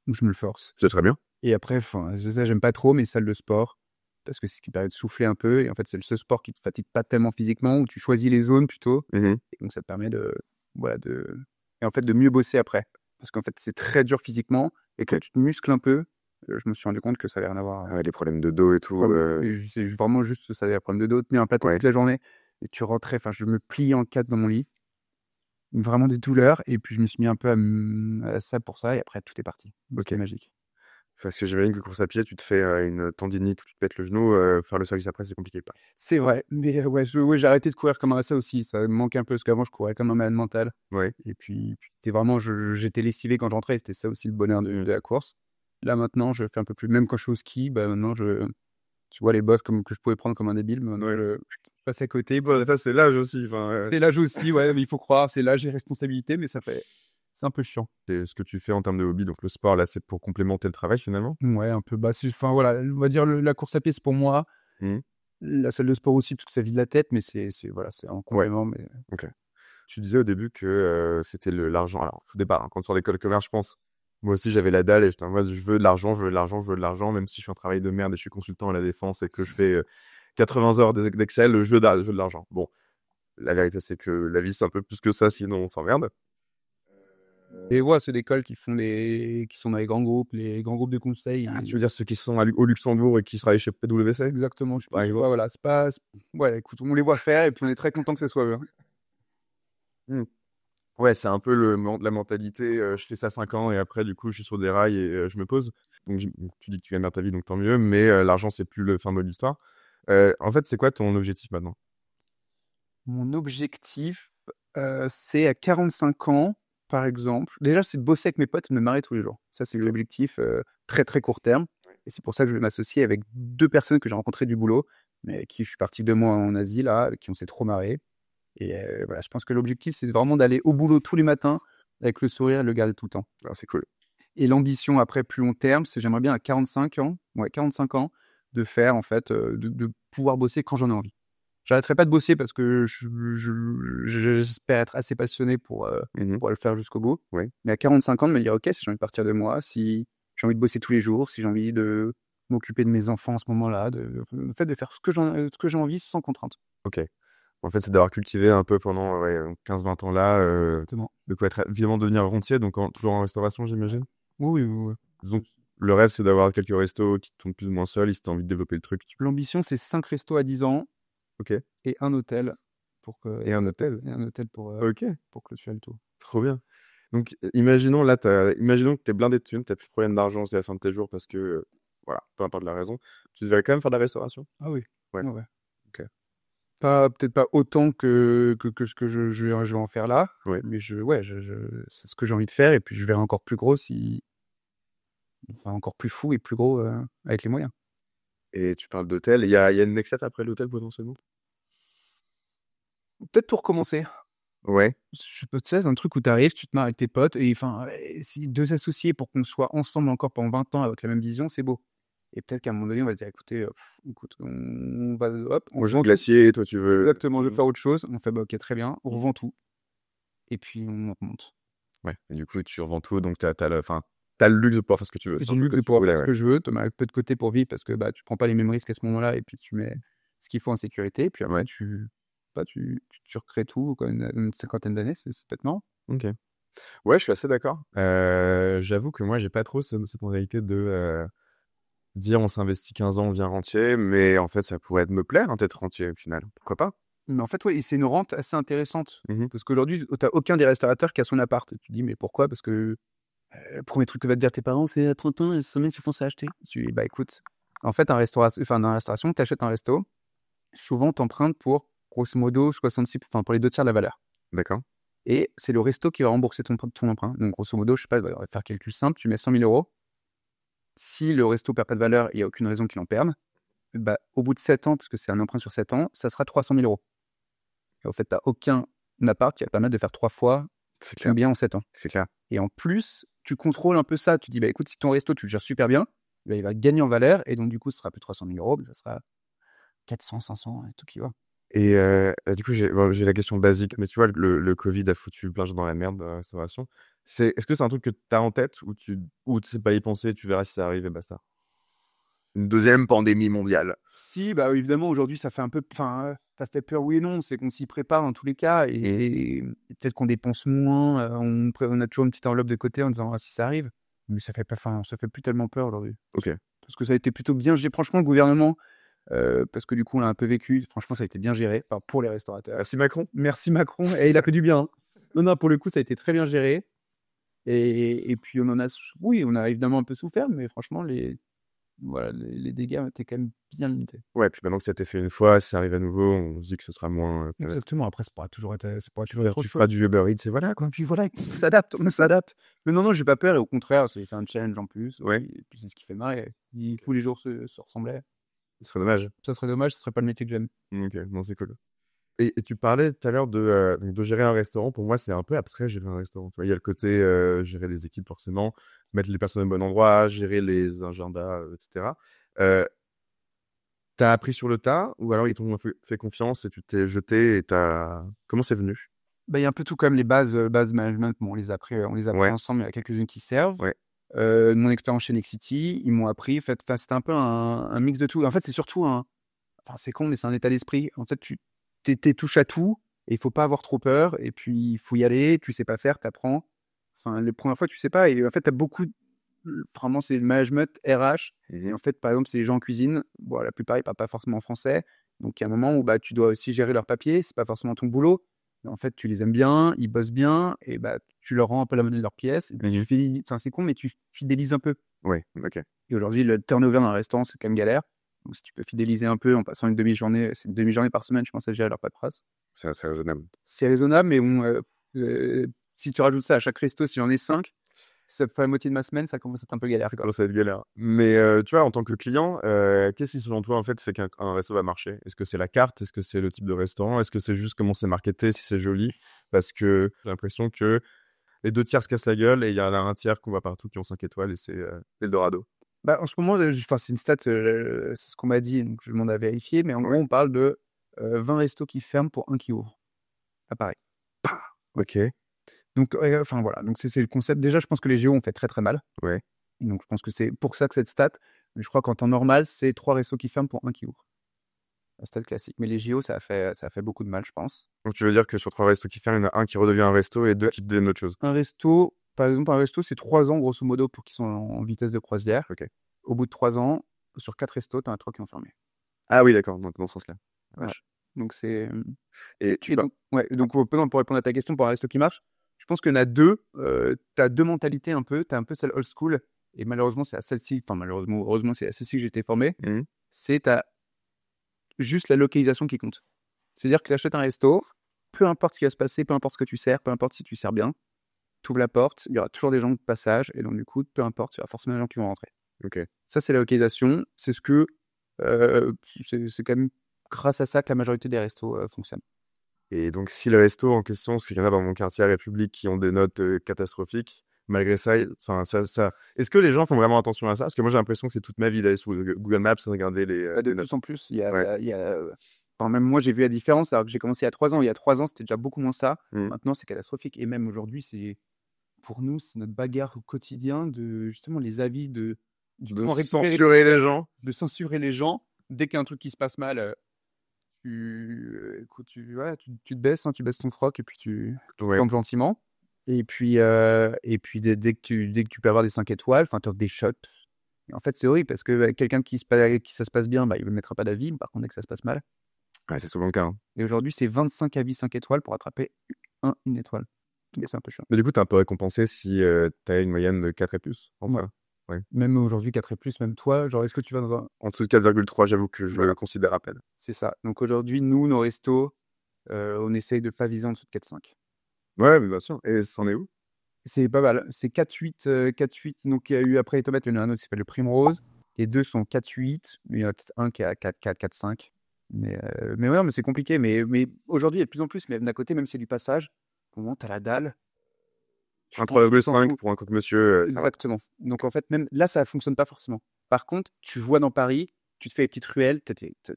Donc je me le force. C'est très bien. Et après, j'aime pas trop mes salles de sport parce que c'est ce qui permet de souffler un peu. Et en fait, c'est le seul sport qui te fatigue pas tellement physiquement, où tu choisis les zones plutôt. Mhm. Et donc, ça te permet et en fait, de mieux bosser après. Parce qu'en fait, c'est très dur physiquement. Et quand tu te muscles un peu, je me suis rendu compte que ça avait rien à voir. Les problèmes de dos et tout. C'est vraiment juste ça, avait un problème de dos, tenir un plateau toute la journée. Et tu rentrais, je me pliais en 4 dans mon lit. Vraiment des douleurs. Et puis, je me suis mis un peu à ça pour ça. Et après, tout est parti. C'était magique. Parce que j'imagine que course à pied, tu te fais une tendinite ou tu te pètes le genou, faire le service après, c'est compliqué pas. C'est vrai, mais j'ai arrêté de courir comme un ça aussi. Ça me manque un peu parce qu'avant, je courais comme un malade mental. Ouais. Et puis j'étais lessivé quand j'entrais. C'était ça aussi le bonheur de la course. Là maintenant, je fais un peu plus. Même quand je suis au ski, maintenant tu vois les bosses que je pouvais prendre comme un débile. Maintenant, je passe à côté. Ça c'est l'âge aussi. C'est l'âge aussi, ouais. Mais il faut croire, c'est l'âge et responsabilité, mais c'est un peu chiant. C'est ce que tu fais en termes de hobby, donc le sport, là, c'est pour complémenter le travail, finalement? Ouais, un peu. Voilà, on va dire la course à pied, c'est pour moi. Mmh. La salle de sport aussi, parce que ça vide la tête, mais c'est en complément. Ouais. Ok. Tu disais au début que c'était l'argent. Alors, au départ, quand tu sors d'école de commerce, je pense, moi aussi, j'avais la dalle et j'étais en mode, je veux de l'argent, même si je fais un travail de merde et je suis consultant à la défense et que je fais 80 heures d'Excel, je veux de l'argent. Bon, la vérité, c'est que la vie, c'est un peu plus que ça, sinon on s'emmerde. Et c'est d'écoles qui sont dans les grands groupes de conseil. Tu veux dire ceux qui sont au Luxembourg et qui travaillent chez PwC? Exactement. Voilà, c'est pas. Voilà, écoute, on les voit faire et puis on est très content que ce soit eux. Ouais, c'est un peu la mentalité, je fais ça 5 ans et après, du coup, je suis sur des rails et je me pose. Donc, tu dis que tu gagnes bien ta vie, donc tant mieux, mais l'argent, c'est plus le fin mot de l'histoire. En fait, c'est quoi ton objectif maintenant? Mon objectif, c'est à 45 ans, par exemple. Déjà, c'est de bosser avec mes potes et de me marier tous les jours. Ça, c'est Ok. l'objectif très très court terme. Et c'est pour ça que je vais m'associer avec 2 personnes que j'ai rencontrées du boulot, mais avec qui je suis parti 2 mois en Asie, là, avec qui on s'est trop marré. Et voilà, je pense que l'objectif, c'est vraiment d'aller au boulot tous les matins avec le sourire et le garder tout le temps. Alors, c'est cool. Et l'ambition après, plus long terme, c'est j'aimerais bien à 45 ans, ouais, 45 ans, de faire, en fait, de pouvoir bosser quand j'en ai envie. J'arrêterai pas de bosser parce que j'espère être assez passionné Mhm. pour le faire jusqu'au bout. Ouais. Mais à 45 ans, de me dire, OK, si j'ai envie de partir de moi, si j'ai envie de bosser tous les jours, si j'ai envie de m'occuper de mes enfants à ce moment-là, le fait de faire ce que j'ai envie sans contrainte. Ok. En fait, c'est d'avoir cultivé un peu pendant ouais, 15-20 ans là, Exactement. de quoi être évidemment devenir rentier, donc toujours en restauration, j'imagine. Oui, oui, oui, oui. Donc, le rêve, c'est d'avoir quelques restos qui te tournent plus ou moins seuls. Et si t'as envie de développer le truc, tu... L'ambition, c'est 5 restos à 10 ans Ok. et un hôtel Et un hôtel. Ok. pour clôturer le tout. Trop bien. Donc, imaginons que t'es blindé de thunes, t'as plus de problème d'argent jusqu'à la fin de tes jours parce que, voilà, peu importe la raison, tu devrais quand même faire de la restauration? Ah oui. Ouais. Ouais, ouais. Ok. Peut-être pas autant que ce que je vais en faire là, Ouais. mais ouais, c'est ce que j'ai envie de faire et puis je verrai encore plus gros enfin encore plus fou et plus gros avec les moyens. Et tu parles d'hôtel. Il y a une next step après l'hôtel potentiellement? Peut-être tout recommencer. Ouais. Tu sais, c'est un truc où tu arrives, tu te marres avec tes potes et enfin, si 2 associés pour qu'on soit ensemble encore pendant 20 ans avec la même vision, c'est beau. Et peut-être qu'à un moment donné, on va se dire, écoutez, écoute, on va, hop, on Moi, je veux revend tout. glacier, toi, tu veux. Exactement, je veux faire autre chose. On fait, bah, ok, très bien, on revend tout. Et puis on remonte. Ouais. Et du coup, tu revends tout, donc t'as le luxe de pouvoir faire ce que tu veux. C'est J'ai un le peu luxe comme de tu pouvoir voulais, faire ce ouais. que je veux, te mets un peu de côté pour vivre parce que bah, tu prends pas les mêmes risques à ce moment-là et puis tu mets ce qu'il faut en sécurité. Puis après, Ouais. tu recrées tout quoi, une cinquantaine d'années, c'est peut-être marrant. Ok. Ouais, je suis assez d'accord. J'avoue que moi, j'ai pas trop cette mentalité de dire on s'investit 15 ans, on devient rentier, mais en fait, ça pourrait me plaire hein, d'être rentier au final. Pourquoi pas? Mais en fait, ouais, et c'est une rente assez intéressante Mhm. parce qu'aujourd'hui, tu n'as aucun des restaurateurs qui a son appart. Et tu te dis, mais pourquoi? Parce que le premier truc que va te dire tes parents, c'est à 30 ans, c'est mec, tu penses à acheter. Tu dis, bah écoute, en fait, dans la restauration, tu achètes un resto, souvent, tu empruntes pour grosso modo 66, enfin pour les 2 tiers de la valeur. D'accord. Et c'est le resto qui va rembourser ton emprunt. Donc, grosso modo, je sais pas, on va faire calcul simple, tu mets 100 000 euros. Si le resto perd pas de valeur, il n'y a aucune raison qu'il en perde. Bah, au bout de 7 ans, parce que c'est un emprunt sur 7 ans, ça sera 300 000 euros. Et en fait, tu n'as aucun appart qui va te permettre de faire 3 fois C'est ton clair. bien en 7 ans. C'est clair. Et en plus, tu contrôles un peu ça. Tu dis, bah écoute, si ton resto, tu le gères super bien, bah, il va gagner en valeur. Et donc, du coup, ce sera plus 300 000 euros, mais ça sera 400, 500 et tout qui va. Et du coup, j'ai la question basique, mais tu vois, le Covid a foutu plein de gens dans la merde dans la restauration. Est-ce que c'est un truc que tu as en tête ou tu sais pas y penser, tu verras si ça arrive et basta? Une deuxième pandémie mondiale. Si, bah évidemment, aujourd'hui, ça fait un peu, enfin, ça fait peur, oui et non. C'est qu'on s'y prépare dans tous les cas et peut-être qu'on dépense moins. On a toujours une petite enveloppe de côté en disant, ah, si ça arrive. Mais ça fait pas, enfin, ça fait plus tellement peur aujourd'hui. Ok. Parce que ça a été plutôt bien géré. Franchement, le gouvernement, parce que du coup, on l'a un peu vécu. Franchement, ça a été bien géré pour les restaurateurs. Merci Macron. Merci Macron. Et il a fait du bien. Hein. Non, non, pour le coup, ça a été très bien géré. Et puis, oui, on a évidemment un peu souffert, mais franchement, voilà, les dégâts étaient quand même bien limités. Ouais, puis maintenant que ça a été fait une fois, si ça arrive à nouveau, on se dit que ce sera moins. Exactement. Après, ça pourra toujours être Tu autre chose. feras du Uber Eats et voilà quoi. Et puis voilà, on s'adapte. Mais non, non, j'ai pas peur. Et au contraire, c'est un challenge en plus. Ouais. Et puis c'est ce qui fait marrer. Si tous les jours se ressemblaient, Ce serait dommage. ça serait dommage, ce serait pas le métier que j'aime. Ok, non, c'est cool. Et tu parlais tout à l'heure de gérer un restaurant. Pour moi, c'est un peu abstrait, gérer un restaurant. Tu vois, il y a le côté gérer les équipes, forcément, mettre les personnes au bon endroit, gérer les agendas, etc. T'as appris sur le tas ou alors ils t'ont fait confiance et tu t'es jeté et t'as... Comment c'est venu? Bah, il y a un peu tout comme les bases management. Bon, on les a pris Ouais, ensemble. Il y en a quelques-unes qui servent. ouais. Mon expérience chez Nexity, ils m'ont appris. En fait, enfin, c'était un peu un mix de tout. En fait, c'est surtout enfin, c'est con, mais c'est un état d'esprit. En fait, t'es touche à tout et il faut pas avoir trop peur. Et puis, il faut y aller. Tu sais pas faire, t'apprends. Enfin, les premières fois, tu sais pas. Et en fait, t'as beaucoup. Vraiment, c'est le management RH. Et en fait, par exemple, c'est les gens en cuisine. Bon, la plupart, ils parlent pas forcément français. Donc, il y a un moment où bah, tu dois aussi gérer leurs papiers. C'est pas forcément ton boulot. En fait, tu les aimes bien, ils bossent bien, et bah, tu leur rends un peu la monnaie de leur pièce. Et puis enfin, c'est con, mais tu fidélises un peu. Ouais, ok. Et aujourd'hui, le turnover dans un restaurant, c'est quand même galère. Donc, si tu peux fidéliser un peu en passant une demi-journée, c'est une demi-journée par semaine, je pense, à gérer leur paperasse. C'est assez raisonnable. C'est raisonnable, mais bon, si tu rajoutes ça à chaque resto, si j'en ai 5, ça fait la moitié de ma semaine, ça commence à être un peu galère. Ça commence à être galère. Mais tu vois, en tant que client, qu'est-ce qui, selon toi, en fait, fait qu'un resto va marcher? Est-ce que c'est la carte? Est-ce que c'est le type de restaurant? Est-ce que c'est juste comment c'est marketé, si c'est joli? Parce que j'ai l'impression que les 2 tiers se cassent la gueule et il y en a un tiers qu'on voit partout qui ont 5 étoiles et c'est l'Eldorado. Bah, en ce moment, enfin, c'est une stat, c'est ce qu'on m'a dit, donc je demande à vérifier, mais en gros, on parle de 20 restos qui ferment pour un qui ouvre à Paris. Ok. Donc, enfin voilà, donc c'est le concept. Déjà, je pense que les géos ont fait très très mal. Ouais. Donc, je pense que c'est pour ça que cette stat, je crois qu'en temps normal, c'est 3 restos qui ferment pour un qui ouvre. La stat classique. Mais les JO, ça a fait beaucoup de mal, je pense. Donc tu veux dire que sur 3 restos qui ferment, il y en a un qui redevient un resto et 2 qui deviennent autre chose. Un resto, par exemple, un resto, c'est 3 ans, grosso modo, pour qu'ils soient en vitesse de croisière. Ok. Au bout de 3 ans, sur 4 restos, t'en as 3 qui ont fermé. Ah oui, d'accord, dans ce sens-là. Ouais. Vache. Donc, c'est. Et Et donc, ouais, donc pour répondre à ta question, pour un resto qui marche, je pense qu'il y en a deux. Tu as deux mentalités un peu. Tu as un peu celle old school, et malheureusement, c'est à celle-ci, enfin, malheureusement, heureusement, c'est à celle-ci que j'ai été formé. Mhm. C'est tu as juste la localisation qui compte. C'est-à-dire que tu achètes un resto, peu importe ce qui va se passer, peu importe ce que tu sers, peu importe si tu sers bien, tu ouvres la porte, il y aura toujours des gens de passage, et donc du coup, peu importe, il y aura forcément des gens qui vont rentrer. Ok. Ça, c'est la localisation. C'est ce que. C'est quand même grâce à ça que la majorité des restos fonctionnent. Et donc, si le resto en question, parce qu'il y en a dans mon quartier à République qui ont des notes catastrophiques, malgré ça, est-ce que les gens font vraiment attention à ça? Parce que moi, j'ai l'impression que c'est toute ma vie d'aller sur Google Maps et de regarder les De notes. plus en plus, il y Ouais. a, il y a- enfin, même moi, j'ai vu la différence, alors que j'ai commencé il y a 3 ans. Il y a 3 ans, c'était déjà beaucoup moins ça. Mhm. Maintenant, c'est catastrophique. Et même aujourd'hui, pour nous, c'est notre bagarre au quotidien de justement les avis de De comment récupérer censurer les gens. de censurer les gens. Dès qu'il y a un truc qui se passe mal, écoute, ouais, tu te baisses, hein, tu baisses ton froc et puis tu Ouais. tombes gentiment. Et puis, dès que tu peux avoir des 5 étoiles, enfin, tu offres des shots. Et en fait, c'est horrible parce que quelqu'un qui ça se passe bien, bah, il ne mettra pas d'avis. Par contre, dès que ça se passe mal. Ouais, c'est souvent le cas. Hein. Et aujourd'hui, c'est 25 avis 5 étoiles pour attraper une étoile. Et c'est un peu chiant. Mais du coup, t'es un peu récompensé si t'as une moyenne de 4 et plus. Enfin, ouais. Même aujourd'hui, 4 et plus, même toi, genre, est-ce que tu vas dans un. En dessous de 4,3, j'avoue que je le considère à peine. C'est ça. Donc aujourd'hui, nous, nos restos, on essaye de pas viser en dessous de 4-5. Ouais, mais bien sûr. Et c'en est où? C'est pas mal. C'est 4-8. 4-8. Donc, il y a eu après les tomates, il y en a un autre qui s'appelle le Primrose. Les deux sont 4-8. Il y en a peut-être un qui est à 4-4, 4-5. Mais ouais, mais c'est compliqué. Mais aujourd'hui, il y a de plus en plus. Mais d'un côté, même si c'est du passage, au moment, t'as la dalle. Un Tu t'en 3,5 fous. pour un croque-monsieur. Ça va. Exactement. Donc en fait, même là, ça fonctionne pas forcément. Par contre, tu vois dans Paris, tu te fais les petites ruelles.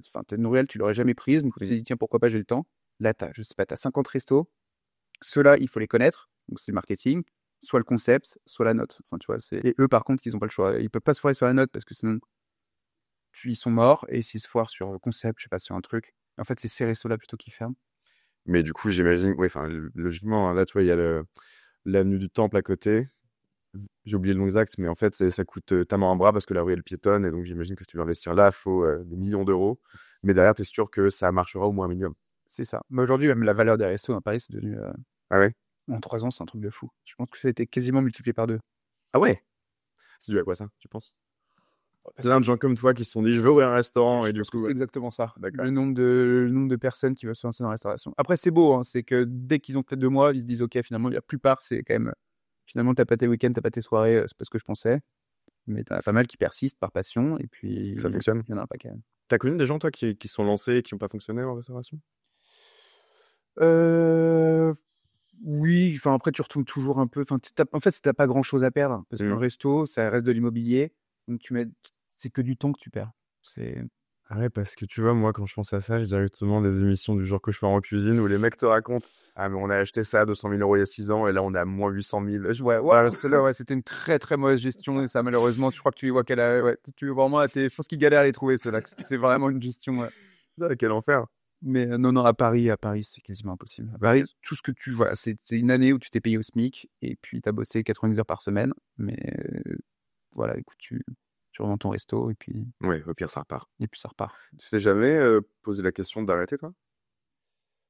Enfin, t'as une ruelle, tu l'aurais jamais prise. Donc tu te dis, tiens, pourquoi pas, j'ai le temps. Là, je sais pas, t'as 50 restos. Ceux-là, il faut les connaître. Donc c'est le marketing. Soit le concept, soit la note. Enfin, tu vois, et eux, par contre, ils ont pas le choix. Ils peuvent pas se foirer sur la note parce que sinon, ils sont morts. Et s'ils se foirent sur le concept, je sais pas, sur un truc. En fait, c'est ces restos-là plutôt qui ferment. Mais du coup, j'imagine, ouais, enfin, logiquement, hein, là, tu vois, il y a l'avenue du Temple à côté. J'ai oublié le nom exact, mais en fait, ça coûte ta main un bras parce que la rue, elle piétonne. Et donc, j'imagine que si tu veux investir là, il faut des millions d'euros. Mais derrière, tu es sûr que ça marchera au moins un minimum. C'est ça. Mais aujourd'hui, même la valeur des restos dans Paris, c'est devenu. Ah ouais? En 3 ans, c'est un truc de fou. Je pense que ça a été quasiment multiplié par 2. Ah ouais? C'est dû à quoi ça, tu penses? Plein de gens comme toi qui se sont dit, je veux ouvrir un restaurant. Et du coup, c'est exactement ça. d'accord. Le nombre de personnes qui veulent se lancer dans la restauration. Après, c'est beau, hein, c'est que dès qu'ils ont fait 2 mois, ils se disent, ok, finalement, la plupart, c'est quand même. Finalement, t'as pas tes week-ends, t'as pas tes soirées, c'est pas ce que je pensais. Mais t'en as pas mal qui persistent par passion, et puis. Ça fonctionne. Il y en a un paquet. T'as connu des gens, toi, qui sont lancés et qui n'ont pas fonctionné en restauration? Oui, enfin après tu retournes toujours un peu. Enfin, en fait, t'as pas grand chose à perdre parce qu'un resto, ça reste de l'immobilier, donc c'est que du temps que tu perds. C'est Ah ouais, parce que tu vois, moi, quand je pense à ça, j'ai directement des émissions du genre Cauchemar en cuisine où les mecs te racontent, ah, mais on a acheté ça à 200 000 euros il y a 6 ans et là, on a moins 800 000. ouais, celle-là, ouais, c'était une très très mauvaise gestion et ça malheureusement, je crois que tu vois qu'elle a, ouais, tu vraiment, je pense qu'il galère à les trouver ceux-là, parce que c'est vraiment une gestion. Ouais. Ah, quel enfer. Mais non, à Paris, c'est quasiment impossible. À Paris, tout ce que tu vois, c'est une année où tu t'es payé au SMIC et puis tu as bossé 90 heures par semaine. Mais voilà, écoute, tu revends ton resto Ouais, au pire, ça repart. et puis ça repart. Tu t'es jamais posé la question d'arrêter, toi?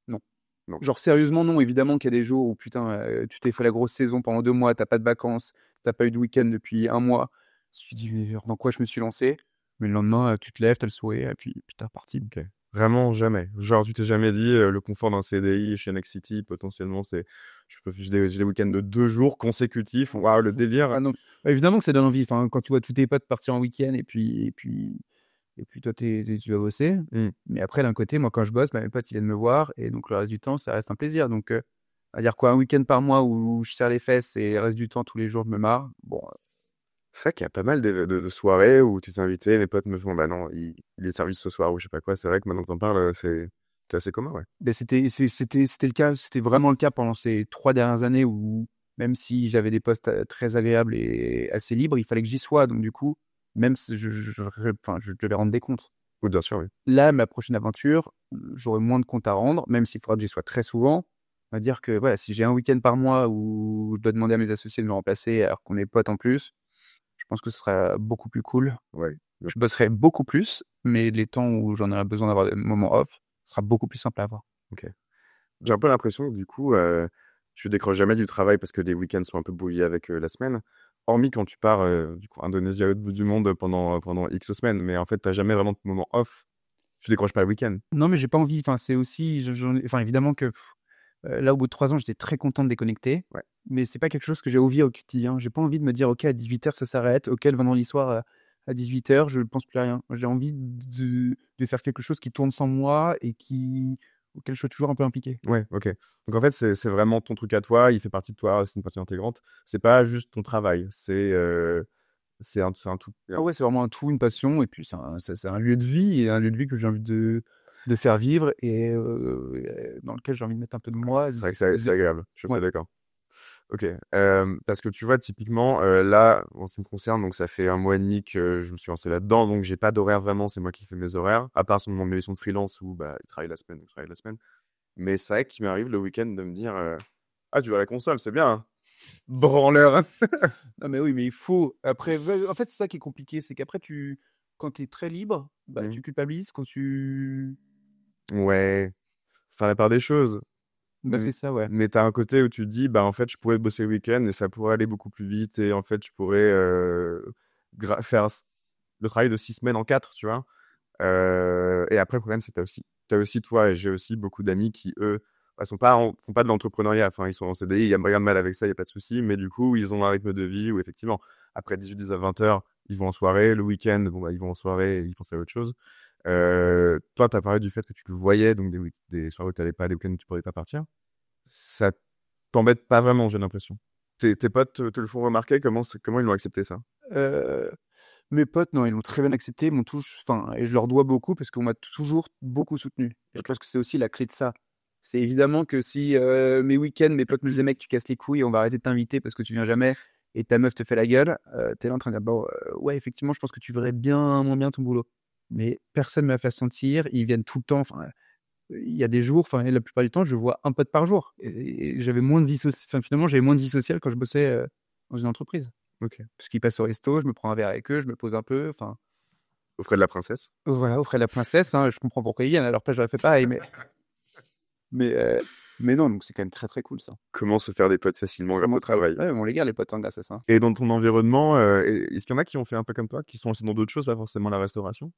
Non. Non. Genre, sérieusement, non. Évidemment qu'il y a des jours où, putain, tu t'es fait la grosse saison pendant 2 mois, t'as pas de vacances, t'as pas eu de week-end depuis 1 mois. Tu te dis, mais dans quoi je me suis lancé? Mais le lendemain, tu te lèves, t'as le sourire, et puis t'es reparti. Ok. Vraiment jamais. Genre, tu t'es jamais dit le confort d'un CDI chez Next City, potentiellement, j'ai des week-ends de 2 jours consécutifs. Waouh, le délire. Ah non, bah, évidemment que ça donne envie. Enfin, quand tu vois tous tes potes partir en week-end et puis toi, tu vas bosser. Mm. Mais après, d'un côté, moi, quand je bosse, bah, mes potes, ils viennent me voir. Et donc, le reste du temps, ça reste un plaisir. Donc, à dire quoi, un week-end par mois où je serre les fesses et le reste du temps, tous les jours, je me marre. Bon, C'est vrai qu'il y a pas mal de soirées où tu t'es invité, mes potes me font, bah non, il est service ce soir ou je sais pas quoi. C'est vrai que maintenant que t'en parles, c'est assez commun, ouais. ben, c'était le cas. C'était vraiment le cas pendant ces 3 dernières années où, même si j'avais des postes très agréables et assez libres, il fallait que j'y sois. Donc, du coup, même si enfin, je devais rendre des comptes. Ou bien sûr, oui. Là, ma prochaine aventure, j'aurai moins de comptes à rendre, même s'il faudra que j'y sois très souvent. On va dire que voilà, si j'ai un week-end par mois où je dois demander à mes associés de me remplacer alors qu'on est potes en plus, je pense que ce sera beaucoup plus cool. Ouais. Je bosserai beaucoup plus, mais les temps où j'en aurai besoin d'avoir des moments off, ce sera beaucoup plus simple à avoir. Ok. J'ai un peu l'impression que du coup, tu décroches jamais du travail parce que les week-ends sont un peu brouillés avec la semaine. Hormis quand tu pars, du coup, Indonésie à l'autre bout du monde pendant X semaines. Mais en fait, t'as jamais vraiment de moment off. Tu décroches pas le week-end. Non, mais j'ai pas envie. Enfin, c'est aussi, enfin, évidemment que là, au bout de 3 ans, j'étais très content de déconnecter. Ouais. Mais c'est pas quelque chose que j'ai envie au quotidien. J'ai pas envie de me dire, OK, à 18h, ça s'arrête. OK, le vendredi soir, à 18h, je ne pense plus à rien. J'ai envie de faire quelque chose qui tourne sans moi et auquel je suis toujours un peu impliqué. Ouais, ok. Donc en fait, c'est vraiment ton truc à toi. Il fait partie de toi. C'est une partie intégrante. C'est pas juste ton travail. C'est un tout. Ah ouais, c'est vraiment un tout, une passion. Et puis, c'est un lieu de vie et un lieu de vie que j'ai envie de faire vivre et dans lequel j'ai envie de mettre un peu de moi. C'est vrai que c'est agréable. Je suis Ouais. très d'accord. Ok. Parce que tu vois, typiquement, là, en ce qui me concerne, donc ça fait 1 mois et demi que je me suis lancé là-dedans, donc j'ai pas d'horaire vraiment, c'est moi qui fais mes horaires, à part sur mon émission de freelance où bah, il travaille la semaine, donc je travaille la semaine. Mais c'est vrai qu'il m'arrive le week-end de me dire ah, tu vas à la console, c'est bien, hein. Branleur. Non, mais oui, mais il faut. Après, en fait, c'est ça qui est compliqué. C'est qu'après, quand tu es très libre, bah, tu culpabilises quand tu. Ouais, faire la part des choses. Bah, c'est ça, ouais. Mais t'as un côté où tu te dis, bah en fait, je pourrais bosser le week-end et ça pourrait aller beaucoup plus vite et en fait, je pourrais faire le travail de 6 semaines en 4, tu vois. Et après, le problème, c'est que t'as aussi toi et j'ai aussi beaucoup d'amis qui, eux, font pas de l'entrepreneuriat. Enfin, ils sont en CDI, il y a rien de mal avec ça, il y a pas de souci. Mais du coup, ils ont un rythme de vie où effectivement, après 18, 19, 20 heures, ils vont en soirée. Le week-end, bon, bah, ils vont en soirée et ils pensent à autre chose. Toi, t'as parlé du fait que tu le voyais, donc des soirées où t'allais pas, des week-ends où tu pourrais pas partir. Ça t'embête pas vraiment, j'ai l'impression. Tes potes te le font remarquer, comment ils l'ont accepté ça? Euh, Mes potes, non, ils l'ont très bien accepté, enfin, et je leur dois beaucoup parce qu'on m'a toujours beaucoup soutenu. Et je pense que c'est aussi la clé de ça. C'est évidemment que si mes week-ends, mes potes me disaient, mec, tu casses les couilles, on va arrêter de t'inviter parce que tu viens jamais et ta meuf te fait la gueule, t'es là en train de dire, bon, ouais, effectivement, je pense que tu ferais bien moins bien ton boulot. Mais personne ne m'a fait sentir, ils viennent tout le temps. Enfin, il y a des jours, enfin, la plupart du temps, je vois un pote par jour. Et j'avais moins de vie sociale, enfin, finalement, j'avais moins de vie sociale quand je bossais dans une entreprise. Ok. Parce qu'ils passent au resto, je me prends un verre avec eux, je me pose un peu, enfin. Au frais de la princesse? Voilà, offrir la princesse, hein, je comprends pourquoi ils viennent, alors pas j'aurais fait pareil, mais, euh, mais non, donc c'est quand même très très cool ça. Comment se faire des potes facilement grâce au travail? Ouais, on les gars, les potes, hein, grâce à ça. Et dans ton environnement, est-ce qu'il y en a qui ont fait un peu comme toi, qui sont aussi dans d'autres choses, pas forcément la restauration?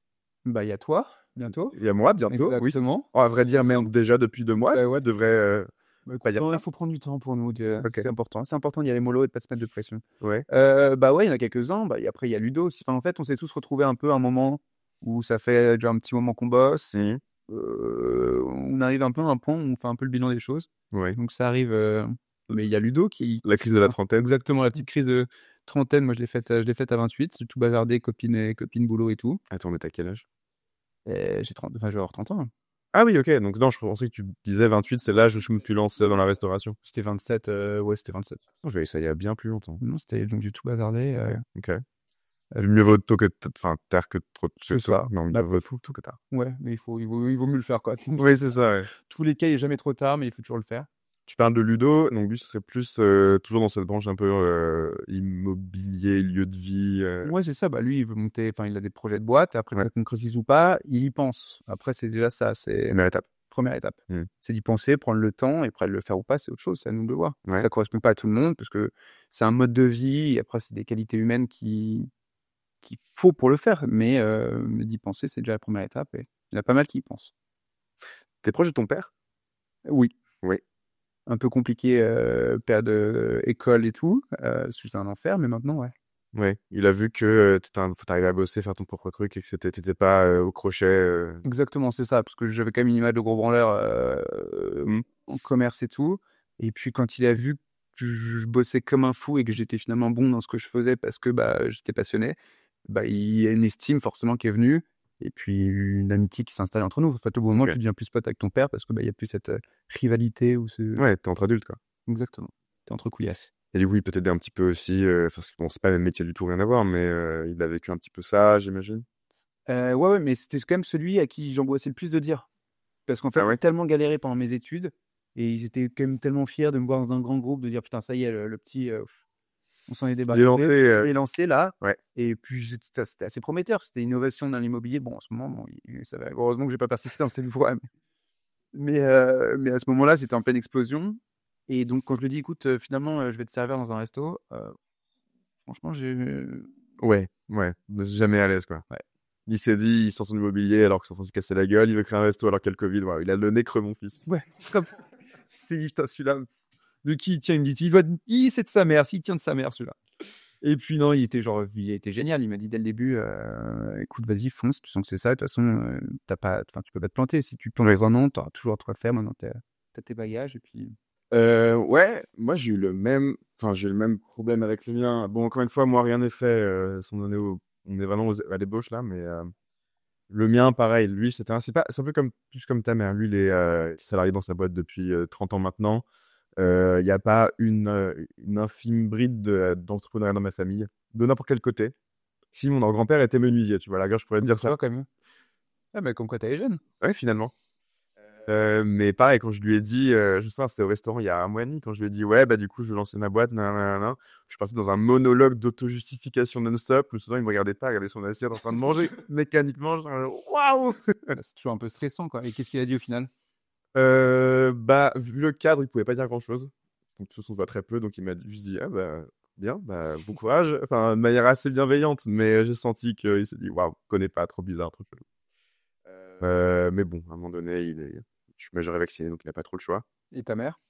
Bah, il y a toi, bientôt. Il y a moi, bientôt, oui. Exactement. Oh, à vrai dire, même déjà depuis 2 mois, ouais, devrait Bah, pas écoute, dire non, ça. il faut prendre du temps pour nous, Ok. c'est important. C'est important d'y aller mollo et de pas se mettre de pression. Ouais. Bah ouais, il y en a quelques-uns. Bah, et après, il y a Ludo aussi. Enfin, en fait, on s'est tous retrouvés un peu à un moment où ça fait déjà un petit moment qu'on bosse. Mhm. On arrive un peu à un point où on fait un peu le bilan des choses. Ouais. Donc ça arrive. Mais il y a Ludo qui. La crise de la trentaine. Exactement, la petite crise de trentaine. Moi, je l'ai faite à 28. J'ai tout bazardé, copine, boulot et tout. Attends, mais t'as quel âge? Et j'ai 30, enfin, je vais avoir 30 ans. Ah oui, ok. Donc non, je pensais que tu disais 28, c'est l'âge où je me suis lancé dans la restauration. C'était 27. Ouais, c'était 27. Je vais essayer il y a bien plus longtemps. Non, donc j'ai tout bazardé. Ok. Mieux vaut tôt que enfin tard que trop C'est tôt. ça. Non, mieux vaut tôt que tard. Ouais, mais il vaut mieux le faire, quoi. Oui, c'est ça, ouais. Tous les cas, il est jamais trop tard, mais il faut toujours le faire. Tu parles de Ludo, donc lui, ce serait plus toujours dans cette branche un peu immobilier, lieu de vie. Ouais, c'est ça. Bah, lui, il veut monter, enfin, il a des projets de boîte. Après, Ouais. qu'on concrétise ou pas, il y pense. Après, c'est déjà ça. C'est Première étape. première étape. Mmh. C'est d'y penser, prendre le temps, et après de le faire ou pas, c'est autre chose, c'est à nous de le voir. Ouais. Ça correspond pas à tout le monde, parce que c'est un mode de vie, et après, c'est des qualités humaines qu'il faut pour le faire, mais d'y penser, c'est déjà la première étape, et il y en a pas mal qui y pensent. T'es proche de ton père? Oui, Oui. un peu compliqué, période école et tout, c'était un enfer, mais maintenant, ouais. Ouais. Il a vu que t'arrivais à bosser, faire ton propre truc et que t'étais pas au crochet. Exactement, c'est ça, parce que j'avais quand même une image de gros branleur Mmh. en commerce et tout. Et puis quand il a vu que je bossais comme un fou et que j'étais finalement bon dans ce que je faisais parce que j'étais passionné, il y a une estime forcément qui est venue, et puis une amitié qui s'installe entre nous. En fait, au bout d'un moment, Ok. tu deviens plus pote avec ton père parce que il y a plus cette rivalité ou ce. Ouais, t'es entre adultes, quoi. Exactement. T'es entre couillasses. Et du coup, il peut t'aider un petit peu aussi, parce que bon, c'est pas le même métier du tout, rien à voir, mais il a vécu un petit peu ça, j'imagine. Ouais, mais c'était quand même celui à qui j'angoissais le plus de dire. Parce qu'en fait, Ah j'ai ouais? tellement galéré pendant mes études, et ils étaient quand même tellement fiers de me voir dans un grand groupe, de dire putain, ça y est, le petit, on s'en est Il est lancé. débarrassé, il est lancé là. Ouais. Et puis c'était assez prometteur, c'était une innovation dans l'immobilier. Bon, en ce moment, bon, heureusement que j'ai pas persisté dans cette voie, mais à ce moment-là, c'était en pleine explosion. Et donc, quand je lui dis, écoute, finalement, je vais te servir dans un resto, franchement, Ouais, ouais. Jamais à l'aise, quoi. ouais. Il s'est dit, il sort son immobilier alors que son enfant s'est cassé la gueule, il veut créer un resto alors qu'il y a le Covid. Voilà, il a le nez creux, mon fils. Ouais, comme. C'est dit, putain, celui-là, de qui il tient? Il me dit, c'est de sa mère, s'il tient de sa mère, celui-là. Et puis non, il était génial. Il m'a dit dès le début, écoute, vas-y, fonce, tu sens que c'est ça. De toute façon, tu peux pas te planter. Si tu te plantes Ouais. dans un an, tu auras toujours de quoi faire. Maintenant, t'as tes bagages, et puis. Ouais, moi j'ai eu le même, problème avec le mien. Bon, encore une fois, moi rien n'est fait. On est vraiment à l'ébauche là, mais le mien, pareil. Lui, c'est un peu plus comme ta mère. Lui, il est salarié dans sa boîte depuis 30 ans maintenant. Il n'y a pas une infime bride d'entrepreneuriat dans ma famille, de n'importe quel côté. Si mon grand-père était menuisier, tu vois, à la gare, je pourrais te dire Ça ça. va quand même. Ah, mais comme quoi, t'es jeune. Ouais, finalement. Mais pareil, quand je lui ai dit, je me souviens, c'était au restaurant il y a un mois et demi, quand je lui ai dit, ouais, bah, du coup, je veux lancer ma boîte, nanana, je suis parti dans un monologue d'auto-justification non-stop. Le souvent, il me regardait pas, il regardait son assiette en train de manger mécaniquement. Waouh! C'est toujours un peu stressant, quoi. Et qu'est-ce qu'il a dit au final? Bah, vu le cadre, il pouvait pas dire grand-chose. Donc, de toute façon, on se voit très peu, donc il m'a juste dit, ah, bah, bien, bah, bon courage. Enfin, de manière assez bienveillante, mais j'ai senti qu'il s'est dit, waouh, connais pas, trop bizarre, trop chelou. Mais bon, à un moment donné, je suis majeur et vacciné, donc il n'a pas trop le choix. Et ta mère?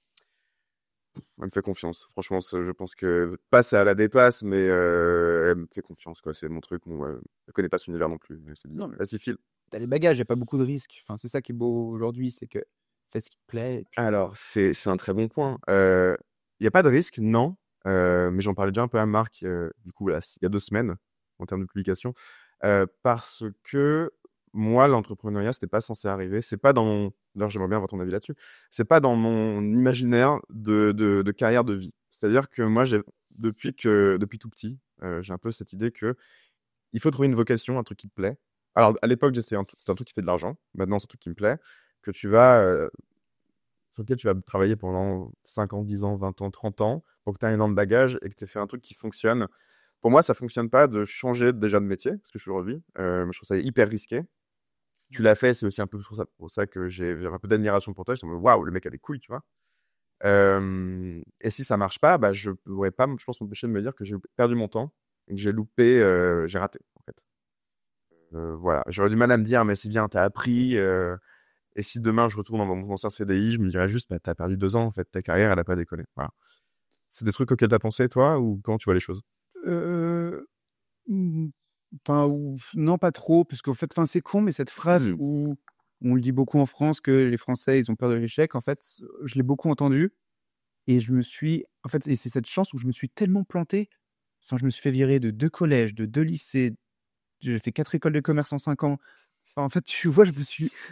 Elle me fait confiance. Franchement, je pense que pas ça la dépasse, mais elle me fait confiance, quoi. C'est mon truc. Bon, elle connaît pas son univers non plus. Elle s'est dit, Non, mais vas-y, file. t'as les bagages, y a pas beaucoup de risques. Enfin, c'est ça qui est beau aujourd'hui, c'est que fais ce qui te plaît. Et puis. Alors, c'est un très bon point. Il n'y a pas de risque, non. Mais j'en parlais déjà un peu à Marc, du coup, là, il y a 2 semaines, en termes de publication. Parce que moi, l'entrepreneuriat, c'était pas censé arriver. C'est pas dans mon. D'ailleurs, j'aimerais bien avoir ton avis là-dessus. C'est pas dans mon imaginaire de carrière de vie. C'est-à-dire que moi, depuis tout petit, j'ai un peu cette idée que il faut trouver une vocation, un truc qui te plaît. Alors, à l'époque, c'était un truc qui fait de l'argent. Maintenant, c'est un truc qui me plaît. Que tu vas sur lequel tu vas travailler pendant 5 ans, 10 ans, 20 ans, 30 ans pour que tu aies un an de bagage et que tu aies fait un truc qui fonctionne. Pour moi, ça fonctionne pas de changer déjà de métier, parce que je suis aujourd'hui. Je trouve ça hyper risqué. Tu l'as fait, c'est aussi un peu pour ça que j'ai un peu d'admiration pour toi. Je me dis, waouh, le mec a des couilles, tu vois. Et si ça marche pas, bah, je pourrais pas, je pense, m'empêcher de me dire que j'ai perdu mon temps et que j'ai loupé, j'ai raté, en fait. Voilà. J'aurais du mal à me dire, mais c'est bien, t'as appris. Et si demain je retourne dans mon ancien CDI, je me dirais juste, bah, t'as perdu 2 ans, en fait, ta carrière, elle a pas décollé. Voilà. C'est des trucs auxquels t'as pensé, toi, ou comment tu vois les choses? Euh, Enfin, non, pas trop, parce qu'en fait, enfin, c'est con, mais cette phrase Hmm. où on le dit beaucoup en France, que les Français, ils ont peur de l'échec, en fait, je l'ai beaucoup entendu, et en fait, et c'est cette chance où je me suis tellement planté. Enfin, je me suis fait virer de 2 collèges, de 2 lycées, j'ai fait 4 écoles de commerce en 5 ans. Enfin, en fait, tu vois,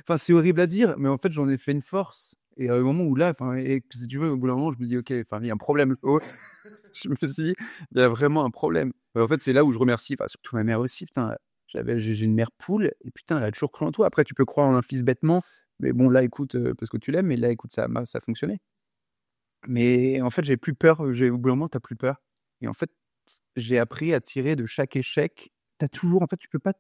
enfin, c'est horrible à dire, mais en fait, j'en ai fait une force. Et à un moment où là, enfin, et si tu veux, au bout d'un moment, je me dis, ok, enfin, il y a un problème. Oh. Je me suis dit, il y a vraiment un problème. En fait, c'est là où je remercie, enfin, surtout ma mère aussi, putain, j'ai une mère poule, et putain, elle a toujours cru en toi. Après, tu peux croire en un fils bêtement, mais bon, là, écoute, parce que tu l'aimes, mais là, écoute, ça a fonctionné. Mais en fait, j'ai plus peur, au bout d'un moment, t'as plus peur. Et en fait, j'ai appris à tirer de chaque échec. T'as toujours, en fait, tu peux pas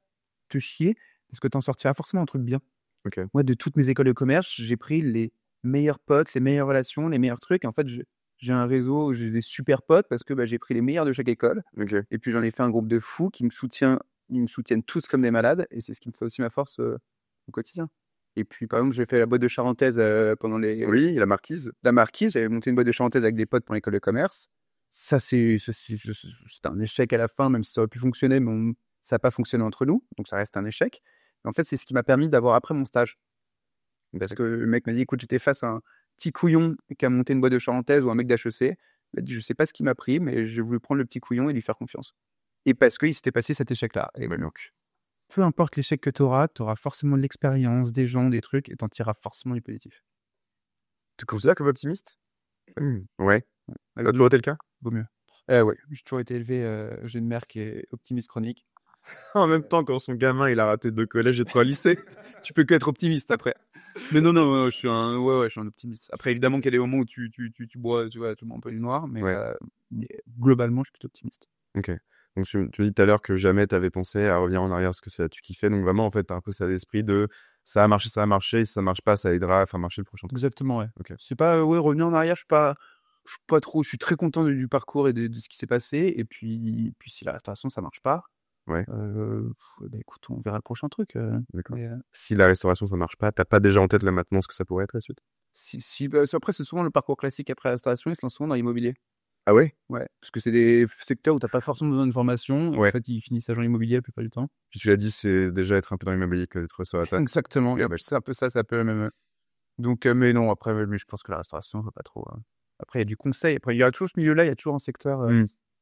te chier, parce que t'en sortiras forcément un truc bien. Ok. Moi, de toutes mes écoles de commerce, j'ai pris les meilleurs potes, les meilleures relations, les meilleurs trucs. En fait, j'ai un réseau, j'ai des super potes parce que j'ai pris les meilleurs de chaque école. Ok. Et puis, j'en ai fait un groupe de fous qui me soutient. Ils me soutiennent tous comme des malades. Et c'est ce qui me fait aussi ma force au quotidien. Et puis, par exemple, j'ai fait la boîte de charentaise pendant Oui, la marquise. la marquise. J'avais monté une boîte de charentaise avec des potes pour l'école de commerce. C'était un échec à la fin, même si ça aurait pu fonctionner, mais ça n'a pas fonctionné entre nous. Donc, ça reste un échec. Mais en fait, c'est ce qui m'a permis d'avoir après mon stage. Parce que le mec m'a dit, écoute, j'étais face à un petit couillon qui a monté une boîte de charentaise ou un mec d'HEC. Il m'a dit, je sais pas ce qui m'a pris, mais j'ai voulu prendre le petit couillon et lui faire confiance. Et parce qu'il s'était passé cet échec-là. Et donc, peu importe l'échec que tu auras forcément de l'expérience, des gens, des trucs, et t'en tireras forcément du positif. Tu te considères comme optimiste? Ouais. Ça a Avec toujours été le cas? vaut mieux. Ouais, j'ai toujours été élevé, j'ai une mère qui est optimiste chronique. En même temps, quand son gamin, il a raté 2 collèges et 3 lycées. Tu peux qu'être optimiste après. Mais non, je suis je suis un optimiste. Après, évidemment qu'il y a des moments où tu bois, tu vois, tu bois un peu du noir, mais, Ouais. mais globalement, je suis plutôt optimiste. Ok. Donc, tu me dis tout à l'heure que jamais tu avais pensé à revenir en arrière parce que tu kiffais. Donc, vraiment, en fait, tu as un peu cet esprit de ça a marché, ça a marché. Et si ça marche pas, ça aidera à faire marcher le prochain truc. Exactement, ouais. Ok. C'est pas, revenir en arrière, je suis pas trop, je suis très content du parcours et de ce qui s'est passé. Et puis si la restauration, ça marche pas, Ouais. écoute, on verra le prochain truc. D'accord. Mais, Si la restauration, ça marche pas, t'as pas déjà en tête là maintenant ce que ça pourrait être la suite? après, c'est souvent le parcours classique après la restauration, ils se lancent souvent dans l'immobilier. Ah ouais? Ouais, parce que c'est des secteurs où t'as pas forcément besoin de formation. Et Ouais. en fait, ils finissent agent immobilier la plupart du temps. Puis tu l'as dit, c'est déjà être un peu dans l'immobilier que d'être restaurateur. Exactement. Ok, Et c'est un peu ça, c'est un peu la même. Donc, mais non, après, mais je pense que la restauration, je vois pas trop. Après, il y a du conseil. Après, il y a toujours ce milieu-là, il y a toujours un secteur.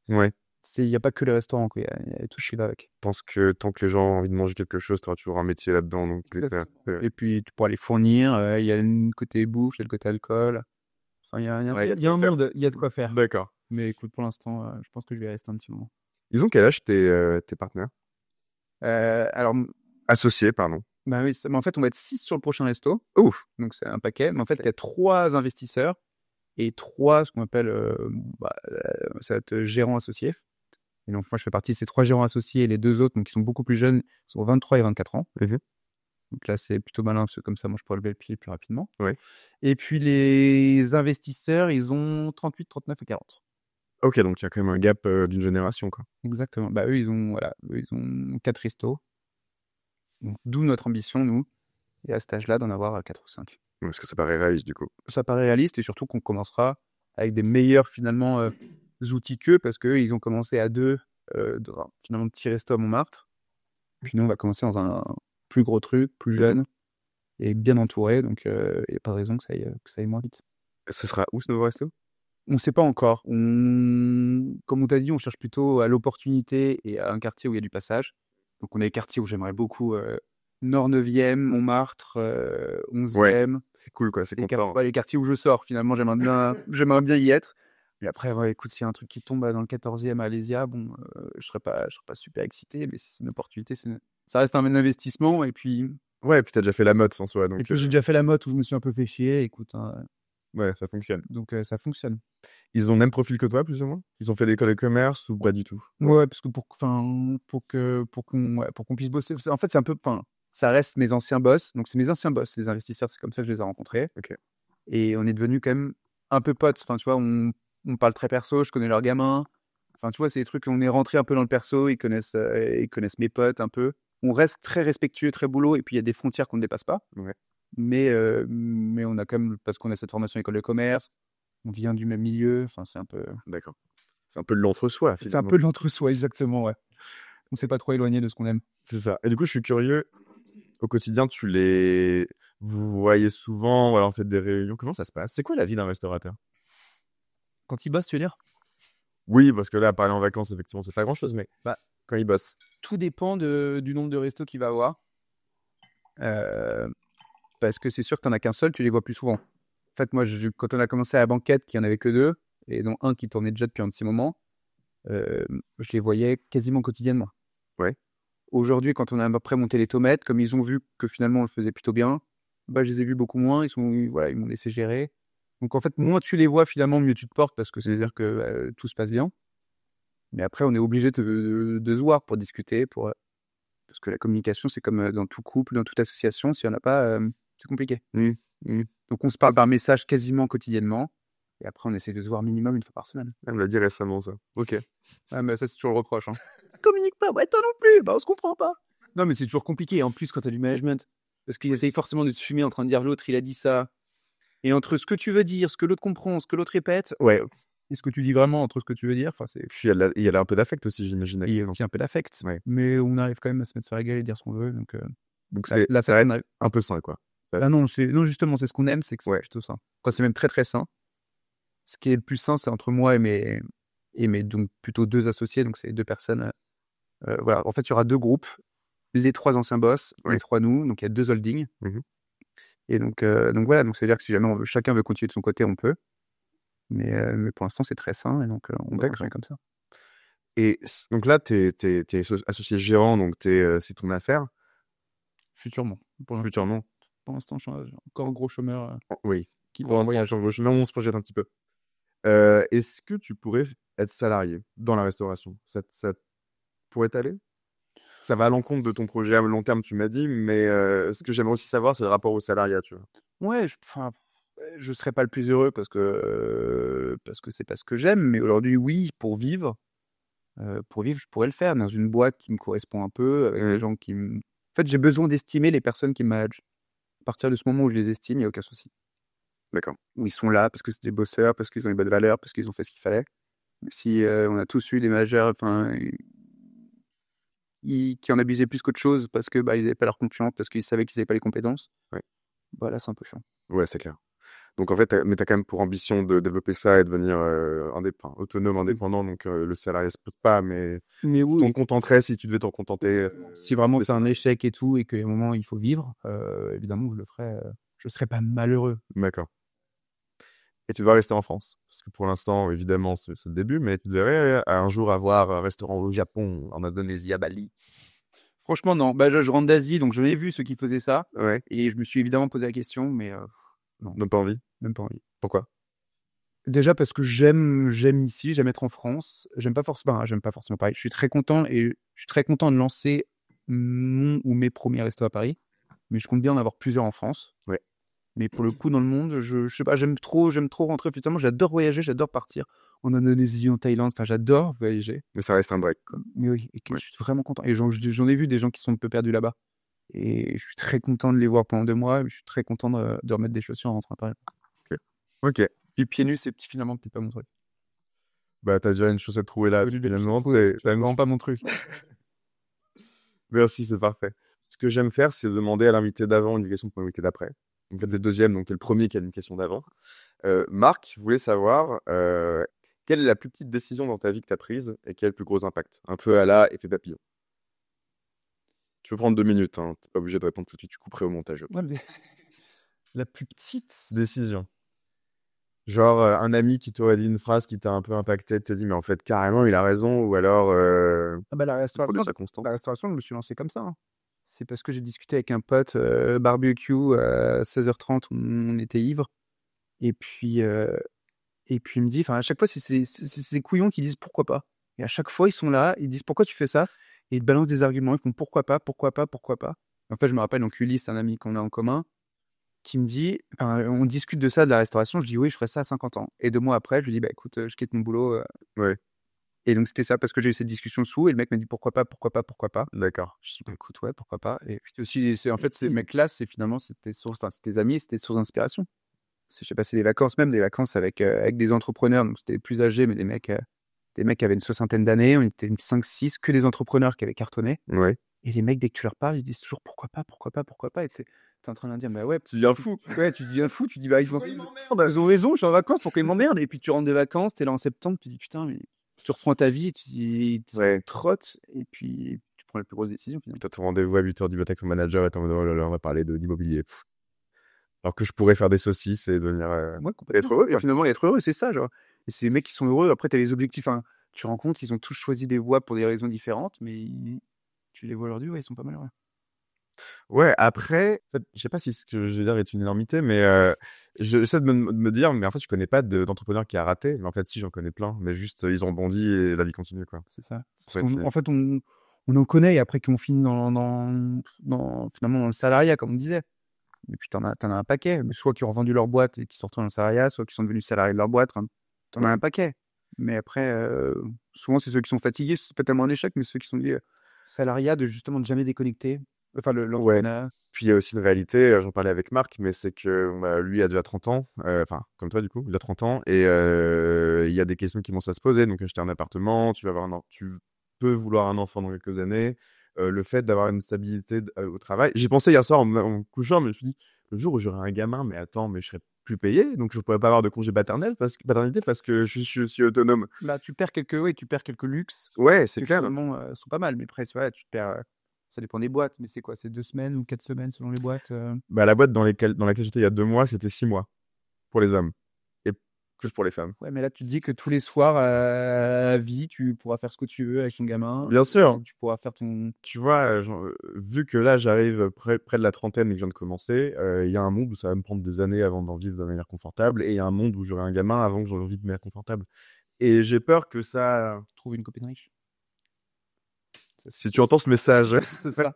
Ouais. Il n'y a pas que les restaurants, quoi. Il y a tout ce qui va avec. Je pense que tant que les gens ont envie de manger quelque chose, tu auras toujours un métier là-dedans. Donc, Et puis, tu pourras les fournir. Il y a le côté bouffe, il y a le côté alcool. Enfin, il y a un monde, il y a de quoi faire. D'accord. Mais écoute, pour l'instant, je pense que je vais y rester un petit moment. Ils ont quel âge tes partenaires? Alors, Associés, pardon. bah oui, mais en fait, on va être 6 sur le prochain resto. Ouf. Donc, c'est un paquet. Mais en fait, il y a 3 investisseurs et 3, ce qu'on appelle ça va être gérants associés. Et donc, moi, je fais partie de ces 3 gérants associés et les 2 autres, donc, qui sont beaucoup plus jeunes, sont 23 et 24 ans. Donc là, c'est plutôt malin parce que comme ça, moi, je pourrais lever le pied plus rapidement. Ouais. Et puis, les investisseurs, ils ont 38, 39 et 40. Ok, donc il y a quand même un gap d'une génération, quoi. Exactement. Bah, eux, ils ont 4 restos. Donc, d'où notre ambition, nous, et à cet âge-là, d'en avoir 4 ou 5. Parce que ça paraît réaliste, du coup. Ça paraît réaliste et surtout qu'on commencera avec des meilleurs, finalement, outils qu'eux parce qu'eux, ils ont commencé à 2 dans un finalement petit resto à Montmartre. Puis nous, on va commencer dans un plus gros truc, plus jeune et bien entouré. Donc, il n'y a pas de raison que ça aille moins vite. Ce sera où ce nouveau resto? On ne sait pas encore. Comme on t'a dit, on cherche plutôt à l'opportunité et à un quartier où il y a du passage. Donc, on a des quartiers où j'aimerais beaucoup Nord 9e, Montmartre, 11e. C'est cool, quoi. C'est content. Les quartiers où je sors, finalement, j'aimerais bien y être. Mais après, écoute, s'il y a un truc qui tombe dans le 14e à Alésia, bon, je serais pas super excité, mais c'est une opportunité. Ça reste un investissement. Et puis, Ouais, puis t'as déjà fait la mode sans soi. Donc, et puis j'ai déjà fait la mode où je me suis un peu fait chier. Écoute, ouais, ça fonctionne. donc ça fonctionne. Ils ont le même profil que toi, plus ou moins? Ils ont fait des écoles de commerce ou pas du tout? Ouais, parce que pour qu'on puisse bosser. En fait, c'est un peu, ça reste mes anciens boss. Donc, c'est mes anciens boss, les investisseurs. C'est comme ça que je les ai rencontrés. Ok. Et on est devenus quand même un peu potes. Enfin, tu vois, on parle très perso. Je connais leurs gamins. Enfin, tu vois, c'est des trucs où on est rentré un peu dans le perso. Ils connaissent mes potes un peu. On reste très respectueux, très boulot. Et puis, il y a des frontières qu'on ne dépasse pas. Ouais. Mais on a quand même, parce qu'on a cette formation école de commerce, on vient du même milieu. Enfin, c'est un peu. D'accord. C'est un peu de l'entre-soi, C'est un finalement. peu de l'entre-soi, exactement, ouais. On s'est pas trop éloigné de ce qu'on aime. C'est ça. Et du coup, je suis curieux. Au quotidien, vous voyez souvent, voilà, en fait des réunions. Comment ça se passe? C'est quoi la vie d'un restaurateur? Quand il bosse, tu veux dire? Oui, parce que là, parler en vacances, effectivement, c'est pas grand-chose, mais quand il bosse. Tout dépend du nombre de restos qu'il va avoir. Parce que c'est sûr que tu n'en as qu'un seul, tu les vois plus souvent. En fait, moi, quand on a commencé à la banquette, qu'il n'y en avait que 2, et dont un qui tournait déjà depuis un petit moment, je les voyais quasiment quotidiennement. Ouais. Aujourd'hui, quand on a après monté les tomates, comme ils ont vu que finalement on le faisait plutôt bien, je les ai vus beaucoup moins. Ils m'ont laissé gérer. Donc en fait, moins tu les vois, finalement, mieux tu te portes parce que c'est-à-dire que tout se passe bien. Mais après, on est obligé de se voir pour discuter. Parce que la communication, c'est comme dans tout couple, dans toute association, s'il n'y en a pas, c'est compliqué. Donc on se parle par message quasiment quotidiennement. Et après, on essaie de se voir minimum une fois par semaine. Elle me l'a dit récemment, ça. Ok. Ah, mais ça, c'est toujours le reproche. Hein. Communique pas, ouais, toi non plus, bah on se comprend pas. Non, mais c'est toujours compliqué. En plus, quand tu as du management, parce qu'ils essayent forcément de se fumer en train de dire l'autre, il a dit ça. Et entre ce que tu veux dire, ce que l'autre comprend, ce que l'autre répète, ouais. Et ce que tu dis vraiment entre ce que tu veux dire, c'est. Puis il y a un peu d'affect aussi, j'imagine. Il y a aussi un peu d'affect. Ouais. Mais on arrive quand même à se mettre sur la gueule et dire ce qu'on veut. Donc là, ça reste un peu sain, quoi. Ah non, justement, c'est ce qu'on aime, c'est que c'est plutôt sain. Enfin, c'est même très très sain. Ce qui est le plus sain, c'est entre moi et mes donc plutôt 2 associés, donc c'est 2 personnes. Voilà, en fait, il y aura 2 groupes, les 3 anciens boss, les 3 nous, donc il y a 2 holdings. Et donc voilà, donc ça veut dire que si jamais chacun veut continuer de son côté, on peut. Mais pour l'instant, c'est très sain, et donc on va continuer comme ça. Et donc là, t'es associé gérant, donc c'est ton affaire. Futurement. Pour l'instant, je suis encore un gros chômeur. Oui. Pour un voyage en gros chômeur, on se projette un petit peu. Est-ce que tu pourrais être salarié dans la restauration ? Ça pourrait t'aller ? Ça va à l'encontre de ton projet à long terme, tu m'as dit, mais ce que j'aimerais aussi savoir, c'est le rapport au salariat, tu vois. Ouais, je serais pas le plus heureux parce que c'est pas ce que j'aime, mais aujourd'hui, oui, pour vivre, je pourrais le faire dans une boîte qui me correspond un peu, avec des gens qui me... En fait, j'ai besoin d'estimer les personnes qui me managent. À partir de ce moment où je les estime, il n'y a aucun souci. D'accord. Où ils sont là parce que c'est des bosseurs, parce qu'ils ont les bonnes valeurs, parce qu'ils ont fait ce qu'il fallait. Si on a tous eu des managers qui en abusaient plus qu'autre chose parce que ils n'avaient pas leur confiance, parce qu'ils savaient qu'ils n'avaient pas les compétences, là, c'est un peu chiant. Ouais, c'est clair. Donc en fait, mais tu as quand même pour ambition de développer ça et de devenir autonome, indépendant, donc le salariat se peut pas, mais oui, tu t'en contenterais si tu devais t'en contenter. Si vraiment c'est un échec et tout, et qu'à un moment il faut vivre, évidemment je le ferai. Je serais pas malheureux. D'accord. Et tu vas rester en France? Parce que pour l'instant, évidemment, c'est le début, mais tu devrais un jour avoir un restaurant au Japon, en Indonésie, à Bali. Franchement, non. Je rentre d'Asie, donc je l'ai vu ceux qui faisaient ça. Ouais. Et je me suis évidemment posé la question, mais non. Même pas envie? Même pas envie. Pourquoi? Déjà parce que j'aime ici, j'aime être en France. J'aime pas forcément Paris. Je suis très content de lancer mon ou mes premiers restos à Paris. Mais je compte bien en avoir plusieurs en France. Ouais. Mais pour le coup, dans le monde, je sais pas, j'aime trop rentrer. Finalement, j'adore voyager, j'adore partir en Indonésie, en Thaïlande. Enfin, j'adore voyager. Mais ça reste un break, quoi. Mais oui, et je suis vraiment content. Et j'en ai vu des gens qui sont un peu perdus là-bas. Et je suis très content de les voir pendant 2 mois. Je suis très content de remettre des chaussures en rentrant à Paris. Ok. Puis pieds nus, c'est finalement peut-être pas mon truc. Bah, t'as déjà une chaussette trouée là. Finalement, c'est vraiment pas mon truc. Merci, c'est parfait. Ce que j'aime faire, c'est demander à l'invité d'avant une question pour l'invité d'après. Donc, t'es le deuxième, donc t'es le premier qui a une question d'avant. Marc voulait savoir quelle est la plus petite décision dans ta vie que t'as prise et quel est le plus gros impact? Un peu à la effet papillon. Tu peux prendre 2 minutes, hein. T'es pas obligé de répondre tout de suite, tu couperais au montage. Ouais, mais... La plus petite décision. Genre, un ami qui t'aurait dit une phrase qui t'a un peu impacté, te dit, mais en fait, carrément, il a raison, ou alors... la restauration, je me suis lancé comme ça. Hein. C'est parce que j'ai discuté avec un pote, barbecue, à 16h30, on était ivre. Et puis il me dit, à chaque fois, c'est ces couillons qui disent pourquoi pas. Et à chaque fois, ils sont là, ils disent pourquoi tu fais ça? Et ils te balancent des arguments, ils font pourquoi pas, pourquoi pas, pourquoi pas. En fait, je me rappelle, donc Ulysse, c'est un ami qu'on a en commun, qui me dit, on discute de ça, de la restauration, je dis oui, je ferai ça à 50 ans. Et 2 mois après, je lui dis, écoute, je quitte mon boulot. Ouais. Et donc, c'était ça, parce que j'ai eu cette discussion sous, et le mec m'a dit pourquoi pas, pourquoi pas, pourquoi pas. D'accord. Je dis, écoute, ouais, pourquoi pas. Et puis aussi, ces mecs-là, c'était des amis, c'était source d'inspiration. J'ai passé des vacances avec des entrepreneurs, donc c'était plus âgés, mais des mecs qui avaient une 60aine d'années, on était 5-6, que des entrepreneurs qui avaient cartonné. Ouais. Et les mecs, dès que tu leur parles, ils disent toujours pourquoi pas, pourquoi pas, pourquoi pas. Et t'es en train de leur dire, ouais. Tu deviens fou. Ouais, tu deviens fou, tu dis, ils ont raison, je suis en vacances, faut qu'ils m'emmerdent. Et puis tu rentres des vacances, t'es là en septembre, tu dis, putain, mais tu reprends ta vie, tu trottes, et puis tu prends la plus grosse décision finalement. T'as ton rendez-vous à 8h du matin avec ton manager et t'es en mode, oh là là, on va parler d'immobilier. Alors que je pourrais faire des saucisses et devenir être heureux. Et finalement, être heureux, c'est ça, genre. Et c'est les mecs qui sont heureux. Après, t'as les objectifs. Tu rends compte, ils ont tous choisi des voies pour des raisons différentes, mais tu les vois aujourd'hui, ils sont pas malheureux. Ouais, après, en fait, je sais pas si ce que je veux dire est une énormité, mais j'essaie de me dire, mais en fait, je connais pas d'entrepreneur qui a raté. Mais en fait, si, j'en connais plein. Mais juste, ils ont rebondi et la vie continue, quoi. C'est ça. En fait, on en connaît et après qui ont fini finalement dans le salariat, comme on disait. Et puis t'en as un paquet, soit qui ont revendu leur boîte et qui sont retournés dans le salariat, soit qui sont devenus salariés de leur boîte. Enfin, t'en as un paquet. Mais après, souvent c'est ceux qui sont fatigués, c'est pas tellement un échec, mais ceux qui sont dit salariat, de justement de jamais déconnecter. Enfin, Ouais. l'entrepreneuriat. Puis il y a aussi une réalité, j'en parlais avec Marc, mais c'est que bah, lui a déjà 30 ans, enfin comme toi du coup, il a 30 ans, et il y a des questions qui commencent à se poser. Donc acheter un appartement, tu peux vouloir un enfant dans quelques années, le fait d'avoir une stabilité au travail. J'y pensais hier soir en me couchant, mais je me suis dit, le jour où j'aurai un gamin, mais attends, mais je serai plus payé, donc je pourrais pas avoir de congé paternité parce que je suis autonome. Là, tu perds quelques luxes Ouais, c'est qui clair. finalement sont pas mal. Mais après, ouais, tu te perds. Ça dépend des boîtes, mais c'est quoi? C'est 2 semaines ou 4 semaines selon les boîtes. Bah, la boîte dans laquelle j'étais il y a 2 mois, c'était 6 mois pour les hommes et plus pour les femmes. Ouais, mais là, tu te dis que tous les soirs, à vie, tu pourras faire ce que tu veux avec ton gamin. Bien sûr. Tu pourras faire ton. Tu vois, vu que là, j'arrive près de la trentaine et que je viens de commencer, il y a un monde où ça va me prendre des années avant d'en vivre de manière confortable, et il y a un monde où j'aurai un gamin avant que j'en envie de manière confortable. Et j'ai peur que ça... Trouver une copine riche. Si tu entends ce message... C'est ça.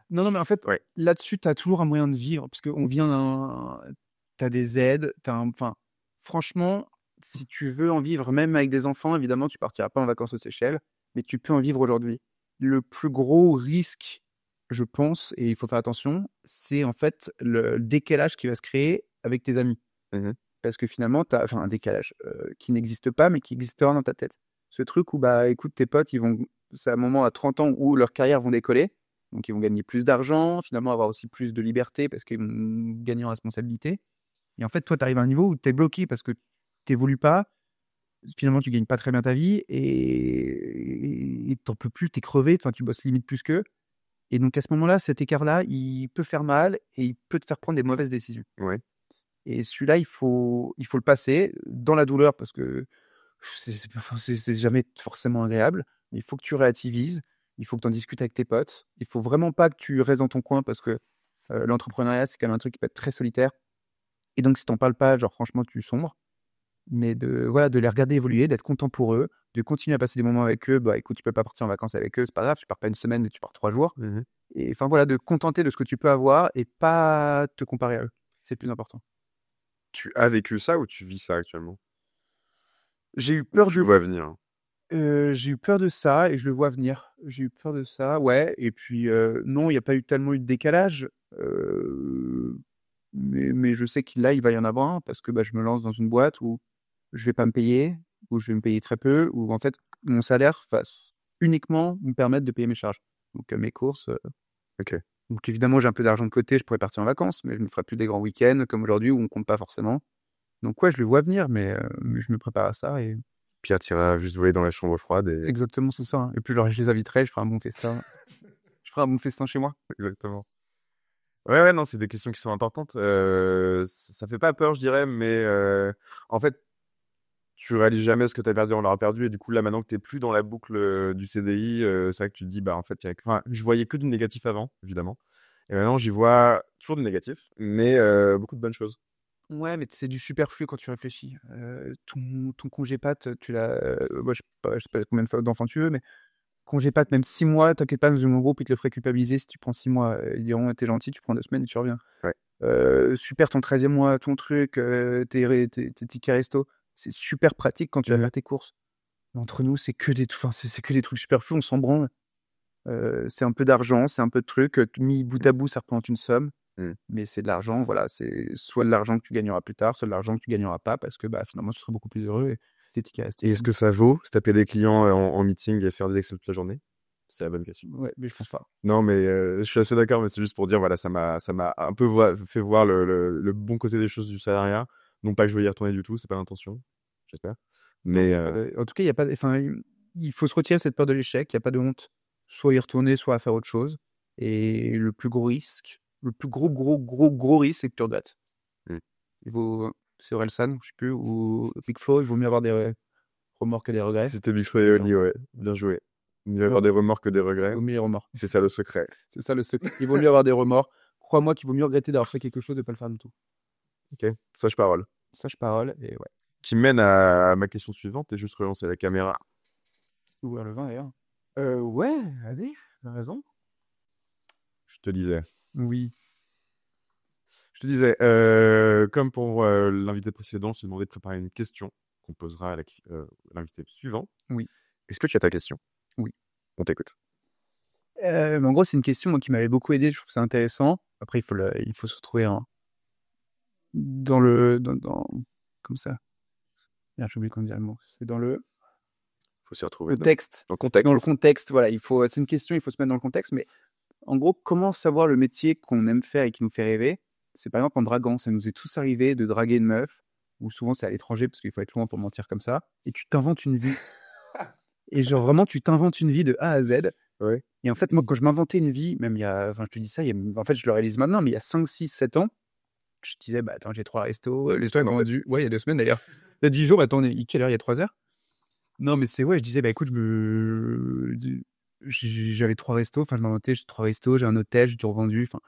Non, non, mais en fait, Ouais. là-dessus, tu as toujours un moyen de vivre, parce qu'on vient d'un. Tu as des aides, enfin, franchement, si tu veux en vivre, même avec des enfants, évidemment, tu partiras pas en vacances aux Seychelles, mais tu peux en vivre aujourd'hui. Le plus gros risque, je pense, et il faut faire attention, c'est en fait le décalage qui va se créer avec tes amis. Mhm. Parce que finalement, tu as enfin, un décalage qui n'existe pas, mais qui existera dans ta tête. Ce truc où, bah, écoute, tes potes, c'est un moment à 30 ans où leur carrière vont décoller. Donc, ils vont gagner plus d'argent, finalement, avoir aussi plus de liberté parce qu'ils vont gagner en responsabilité. Et en fait, toi, tu arrives à un niveau où tu es bloqué parce que tu n'évolues pas. Finalement, tu gagnes pas très bien ta vie et tu n'en peux plus, tu es crevé, enfin, tu bosses limite plus qu'eux. Et donc, à ce moment-là, cet écart-là, il peut faire mal et il peut te faire prendre des mauvaises décisions. Ouais. Et celui-là, il faut le passer dans la douleur parce que c'est jamais forcément agréable. Il faut que tu relativises. Il faut que tu en discutes avec tes potes. Il faut vraiment pas que tu restes dans ton coin parce que l'entrepreneuriat, c'est quand même un truc qui peut être très solitaire. Et donc, si t'en parles pas, genre, franchement, tu sombres. Mais voilà, de les regarder évoluer, d'être content pour eux, de continuer à passer des moments avec eux. Bah, écoute, tu peux pas partir en vacances avec eux, c'est pas grave. Tu pars pas une semaine, mais tu pars 3 jours. Mhm. Et enfin, voilà, de contenter de ce que tu peux avoir et pas te comparer à eux. C'est le plus important. Tu as vécu ça ou tu vis ça actuellement? J'ai eu peur Tu de le vois venir. J'ai eu peur de ça et je le vois venir. J'ai eu peur de ça, ouais. Et puis, non, il n'y a pas tellement eu de décalage. Mais je sais qu'il là, il va y en avoir un parce que bah, je me lance dans une boîte où je vais pas me payer, où je vais me payer très peu, où en fait, mon salaire fasse uniquement me permettre de payer mes charges. Donc, mes courses. Ok. Donc, évidemment, j'ai un peu d'argent de côté, je pourrais partir en vacances, mais je ne ferai plus des grands week-ends comme aujourd'hui où on compte pas forcément. Donc, ouais, je le vois venir, mais je me prépare à ça et. Pierre tira juste voler dans la chambre froide et... Exactement, c'est ça. Et puis, je les inviterai, je ferai un bon festin. Je ferai un bon festin chez moi. Exactement. Ouais, ouais, non, c'est des questions qui sont importantes. Ça fait pas peur, je dirais, mais en fait, tu réalises jamais ce que tu as perdu, on l'aura perdu. Et du coup, là, maintenant que t'es plus dans la boucle du CDI, c'est vrai que tu te dis, bah, en fait, enfin, je voyais que du négatif avant, évidemment. Et maintenant, j'y vois toujours du négatif, mais beaucoup de bonnes choses. Ouais, mais c'est du superflu quand tu réfléchis. Ton congé pat, tu l'as. Moi, je sais pas combien d'enfants tu veux, mais congé pat, même 6 mois, t'inquiète pas, dans mon groupe, ils te le feraient culpabiliser si tu prends 6 mois. Ils diront, t'es gentil, tu prends 2 semaines et tu reviens. Ouais. Super, ton 13e mois, ton truc, tes tickets resto, c'est super pratique quand tu vas faire tes courses. Mais entre nous, enfin, c'est que des trucs superflus, on s'en branle. C'est un peu d'argent, c'est un peu de trucs. Mis bout à bout, ça représente une somme. Mm. Mais c'est de l'argent, voilà. C'est soit de l'argent que tu gagneras plus tard, soit de l'argent que tu gagneras pas parce que bah, finalement, tu seras beaucoup plus heureux et tes tickets restent. Et est-ce que ça vaut se taper des clients en meeting et faire des Excel toute la journée? C'est la bonne question. Ouais, mais je pense pas. Non, mais je suis assez d'accord, mais c'est juste pour dire, voilà, ça m'a un peu fait voir le bon côté des choses du salariat. Non pas que je veux y retourner du tout, c'est pas l'intention, j'espère. Mais En tout cas, il y a pas, enfin, il faut se retirer cette peur de l'échec. Il n'y a pas de honte. Soit y retourner, soit à faire autre chose. Et le plus gros risque, le plus gros risque, c'est que tu regrettes. Mm. C'est Orelsan, je sais plus, ou Big Flo, il vaut mieux avoir des remords que des regrets. c'était Big Flo et Oli, ouais, bien joué. Mieux avoir des remords que des regrets. Il vaut mieux les remords. C'est ça le secret. C'est ça le secret. Il vaut mieux avoir des remords. Crois-moi qu'il vaut mieux regretter d'avoir fait quelque chose de ne pas le faire du tout. Ok, sage parole. Sage parole, et ouais. Qui mène à ma question suivante et juste relancer la caméra. Ouvrir le vin d'ailleurs. Ouais, allez. T'as raison. Je te disais. Oui. Je te disais, comme pour l'invité précédent, je t'ai demandé de préparer une question qu'on posera à l'invité suivant. Oui. Est-ce que tu as ta question? Oui. On t'écoute. Mais en gros, c'est une question moi, qui m'avait beaucoup aidé. Je trouve ça intéressant. Après, il faut se retrouver comme ça. Merde, j'ai oublié comment dire le mot. C'est dans le Faut s'y retrouver. contexte. Dans le contexte. Dans le contexte, voilà. C'est une question, il faut se mettre dans le contexte. Mais en gros, comment savoir le métier qu'on aime faire et qui nous fait rêver? C'est par exemple en draguant. Ça nous est tous arrivé de draguer une meuf, ou souvent c'est à l'étranger parce qu'il faut être loin pour mentir comme ça. Et tu t'inventes une vie. Et genre vraiment, tu t'inventes une vie de A à Z. Ouais. Et en fait, moi, quand je m'inventais une vie, même je te dis ça, en fait, je le réalise maintenant, mais il y a 5, 6, 7 ans, je disais, bah attends, j'ai 3 restos. Les restos, vendus. Ouais, il y a 2 semaines d'ailleurs. Il y a 10 jours, attends, quelle heure? Il y a 3 heures? Non, mais c'est ouais, je disais, bah écoute, j'avais 3 restos, enfin, je m'inventais, j'ai 3 restos, j'ai un hôtel, j'ai tout revendu, enfin,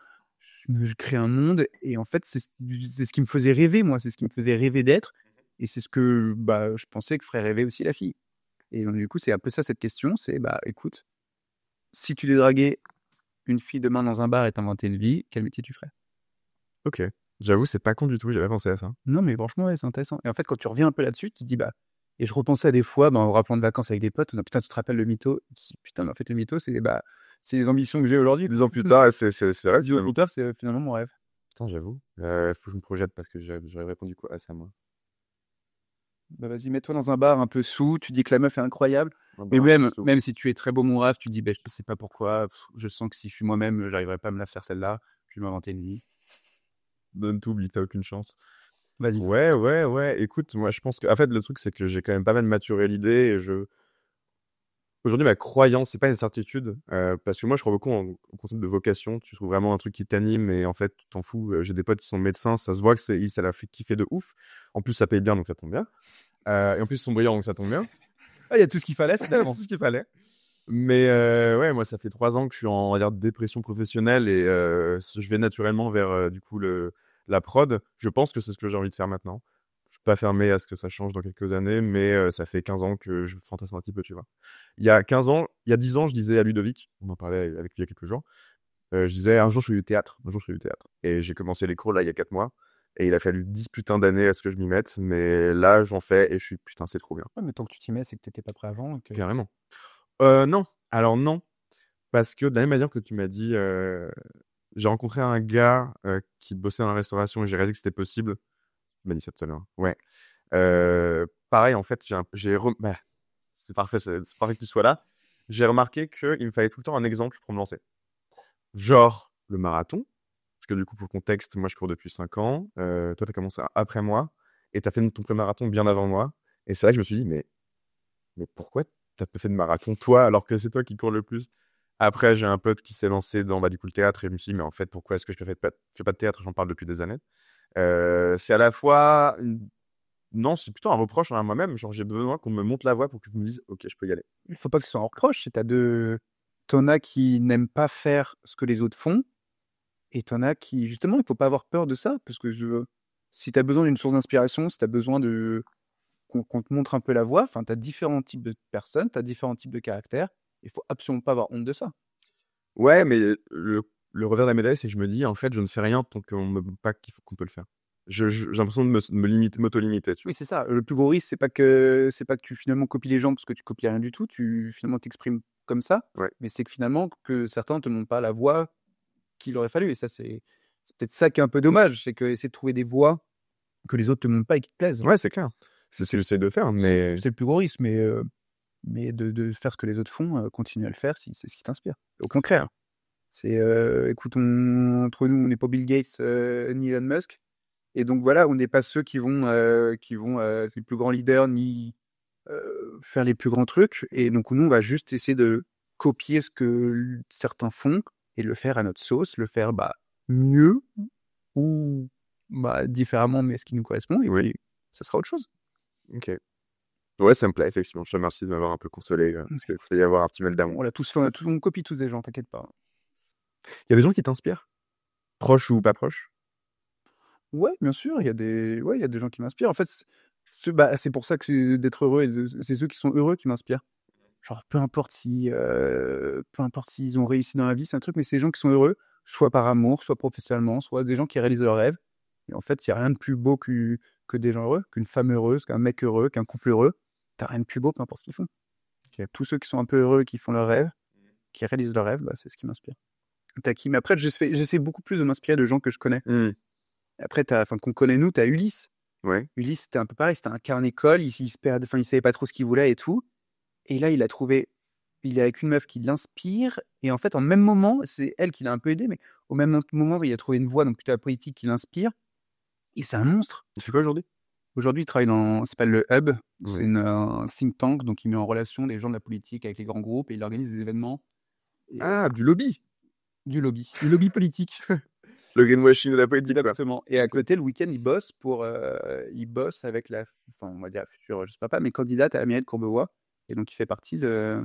je crée un monde. Et en fait, c'est ce qui me faisait rêver, moi, c'est ce qui me faisait rêver d'être. Et c'est ce que bah, je pensais que ferait rêver aussi la fille. Et donc, du coup, c'est un peu ça cette question, c'est bah écoute, si tu dédraguais une fille demain dans un bar et t'inventais une vie, quel métier tu ferais? Ok. J'avoue, c'est pas con du tout. J'avais pas pensé à ça. Non, mais franchement, ouais, c'est intéressant. Et en fait, quand tu reviens un peu là-dessus, tu te dis bah. Et je repensais à des fois, bah, en rappelant de vacances avec des potes, on a putain, tu te rappelles le mytho? Tu te dis, putain, mais en fait, le mytho, c'est les ambitions que j'ai aujourd'hui. 10 ans plus tard, c'est vrai. 10 ans plus tard, c'est finalement mon rêve. Putain, j'avoue. Faut que je me projette parce que j'aurais répondu quoi à ça, moi. Bah vas-y, mets-toi dans un bar un peu sous, tu dis que la meuf est incroyable. Un Mais bar même si tu es très beau mon rêve, tu dis bah, je sais pas pourquoi, je sens que si je suis moi-même, j'arriverai pas à me la faire celle-là, je vais m'inventer une vie. Donne tout, oublie, t'as aucune chance. Vas-y. Ouais. Écoute, moi, je pense que, en fait, le truc, c'est que j'ai quand même pas mal maturé l'idée et aujourd'hui, ma croyance, c'est pas une certitude, parce que moi, je crois beaucoup au concept de vocation. Tu trouves vraiment un truc qui t'anime et en fait, tu t'en fous. J'ai des potes qui sont médecins, ça se voit que ça leur fait kiffer de ouf. En plus, ça paye bien, donc ça tombe bien. Et en plus, ils sont brillants, donc ça tombe bien. Ah, il y a tout ce qu'il fallait, c'est Tout ce qu'il fallait. Mais ouais, moi, ça fait 3 ans que je suis en, on va dire, dépression professionnelle et je vais naturellement vers, du coup, la prod. Je pense que c'est ce que j'ai envie de faire maintenant. Je suis pas fermé à ce que ça change dans quelques années, mais ça fait 15 ans que je fantasme un petit peu, tu vois. Il y a 15 ans, il y a 10 ans, je disais à Ludovic, on en parlait avec lui il y a quelques jours, je disais un jour je fais du théâtre, un jour je fais du théâtre. Et j'ai commencé les cours là il y a 4 mois. Et il a fallu 10 putains d'années à ce que je m'y mette, mais là j'en fais et je suis putain, c'est trop bien. Ouais, mais tant que tu t'y mets, c'est que t'étais pas prêt avant. Carrément. Non. Alors non. Parce que de la même manière que tu m'as dit, j'ai rencontré un gars qui bossait dans la restauration et j'ai réalisé que c'était possible. Tu m'as dit ça tout à l'heure. Ouais. Pareil, en fait, bah, c'est parfait, c'est parfait que tu sois là. J'ai remarqué qu'il me fallait tout le temps un exemple pour me lancer. Genre le marathon. Parce que du coup, pour le contexte, moi, je cours depuis 5 ans. Toi, tu as commencé après moi. Et tu as fait ton premier marathon bien avant moi. Et c'est là que je me suis dit, mais pourquoi t'as pas fait de marathon, toi, alors que c'est toi qui cours le plus? Après, j'ai un pote qui s'est lancé dans bah, du coup, le théâtre et je me suis dit, mais en fait, pourquoi est-ce que je fais pas de théâtre? J'en parle depuis des années. C'est à la fois non, c'est plutôt un reproche à moi-même. Genre, j'ai besoin qu'on me montre la voie pour que je me dise, ok, je peux y aller. Il faut pas que ce soit un reproche. T'en as qui n'aiment pas faire ce que les autres font, et t'en as qui, justement, il faut pas avoir peur de ça, parce que si t'as besoin d'une source d'inspiration, si t'as besoin qu'on te montre un peu la voie, enfin, t'as différents types de personnes, t'as différents types de caractères, il faut absolument pas avoir honte de ça. Ouais, mais le revers de la médaille, c'est que je me dis, en fait, je ne fais rien tant qu'on me dit pas qu'on peut le faire. J'ai l'impression de me limiter, m'auto-limiter, tu vois. Oui, c'est ça. Le plus gros risque, c'est pas que tu finalement copies les gens parce que tu copies rien du tout, tu finalement t'exprimes comme ça, Ouais. mais c'est que finalement que certains te montrent pas la voie qu'il aurait fallu. Et ça, c'est peut-être ça qui est un peu dommage, c'est que essayer de trouver des voies que les autres te montrent pas et qui te plaisent. Ouais, c'est clair. C'est ce que j'essaie de faire, mais C'est le plus gros risque, mais de faire ce que les autres font, continue à le faire si c'est ce qui t'inspire. Au contraire, écoute, entre nous, on n'est pas Bill Gates ni Elon Musk. Et donc voilà, on n'est pas ceux qui vont c'est les plus grands leaders ni faire les plus grands trucs. Et donc nous, on va juste essayer de copier ce que certains font et le faire à notre sauce, le faire bah, mieux ou bah, différemment, mais ce qui nous correspond. Et oui. puis, ça sera autre chose. Ok. Ouais, ça me plaît, effectivement. Je te remercie de m'avoir un peu consolé, parce qu'il faut y avoir un petit mail d'amour. On l'a tous fait, on copie tous des gens, t'inquiète pas. Il y a des gens qui t'inspirent, proches ou pas proches? Ouais, bien sûr, il y a des gens qui m'inspirent. En fait, c'est pour ça que d'être heureux, c'est ceux qui sont heureux qui m'inspirent. Genre, peu importe s'ils ont réussi dans la vie, c'est un truc, mais c'est des gens qui sont heureux, soit par amour, soit professionnellement, soit des gens qui réalisent leurs rêves. Et en fait, il n'y a rien de plus beau que des gens heureux, qu'une femme heureuse, qu'un mec heureux, qu'un couple heureux. T'as rien de plus beau, peu importe ce qu'ils font. Tous ceux qui sont un peu heureux, qui font leurs rêves, qui réalisent leurs rêves, bah, c'est ce qui m'inspire. T'as qui? Mais après, j'essaie beaucoup plus de m'inspirer de gens que je connais. Après, qu'on connaît nous, t'as Ulysse. Ouais. Ulysse, c'était un peu pareil, c'était un carnet école, il savait pas trop ce qu'il voulait et tout. Et là, il est avec une meuf qui l'inspire. Et en fait, en même moment, c'est elle qui l'a un peu aidé, mais au même moment, il a trouvé une voie, donc plutôt la politique, qui l'inspire. Et c'est un monstre. Il fait quoi aujourd'hui? Aujourd'hui, il travaille ça s'appelle le Hub. C'est Oui. un think tank, donc il met en relation des gens de la politique avec les grands groupes et il organise des événements. Et, Du lobby. du lobby politique. Le greenwashing de la politique, quoi. Exactement. Et à côté, le week-end, il bosse avec on va dire la future, je sais pas, mais candidate à la mairie de Courbevoie. Et donc, il fait partie de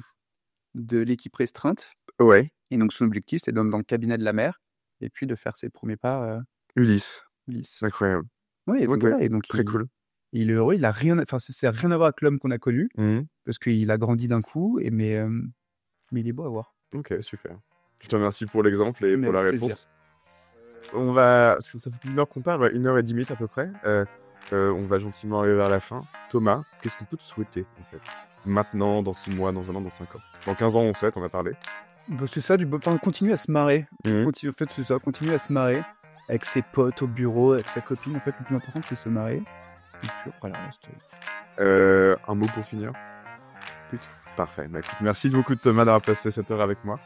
l'équipe restreinte. Ouais. Et donc, son objectif, c'est dans le cabinet de la maire et puis de faire ses premiers pas. Ulysse. C'est incroyable. Oui, et donc, Ok. voilà. Et donc, Très cool. il est heureux. Il a rien, ça n'a rien à voir avec l'homme qu'on a connu parce qu'il a grandi d'un coup. Mais il est beau à voir. Ok, super. Je te remercie pour l'exemple et Mais pour la avec réponse. Ça fait une heure qu'on parle, 1h10 à peu près. On va gentiment arriver vers la fin. Thomas, qu'est-ce qu'on peut te souhaiter, en fait? Maintenant, dans 6 mois, dans 1 an, dans 5 ans. Dans 15 ans, on souhaite, on a parlé. Bah, c'est ça, continuer à se marrer. Mhm. En fait, c'est ça, continuer à se marrer avec ses potes au bureau, avec sa copine. En fait, le plus important, c'est se marrer. Et puis après, le reste. Un mot pour finir? Parfait. Bah, écoute, merci beaucoup Thomas d'avoir passé cette heure avec moi.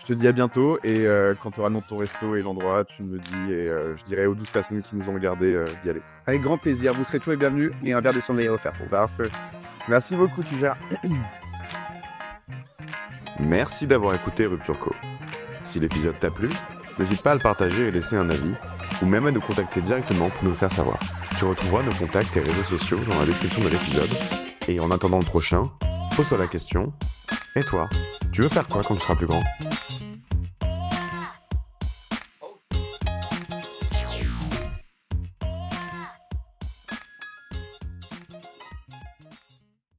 Je te dis à bientôt et quand tu auras le nom de ton resto et l'endroit, tu me dis et je dirai aux 12 personnes qui nous ont regardé d'y aller. Avec grand plaisir, vous serez toujours les bienvenus et un verre de sang offert pour vous. Parfait. Merci beaucoup, tu gères. Merci d'avoir écouté Rupture Co. Si l'épisode t'a plu, n'hésite pas à le partager et laisser un avis, ou même à nous contacter directement pour nous le faire savoir. Tu retrouveras nos contacts et réseaux sociaux dans la description de l'épisode. Et en attendant le prochain, pose-toi la question, et toi, tu veux faire quoi quand tu seras plus grand ?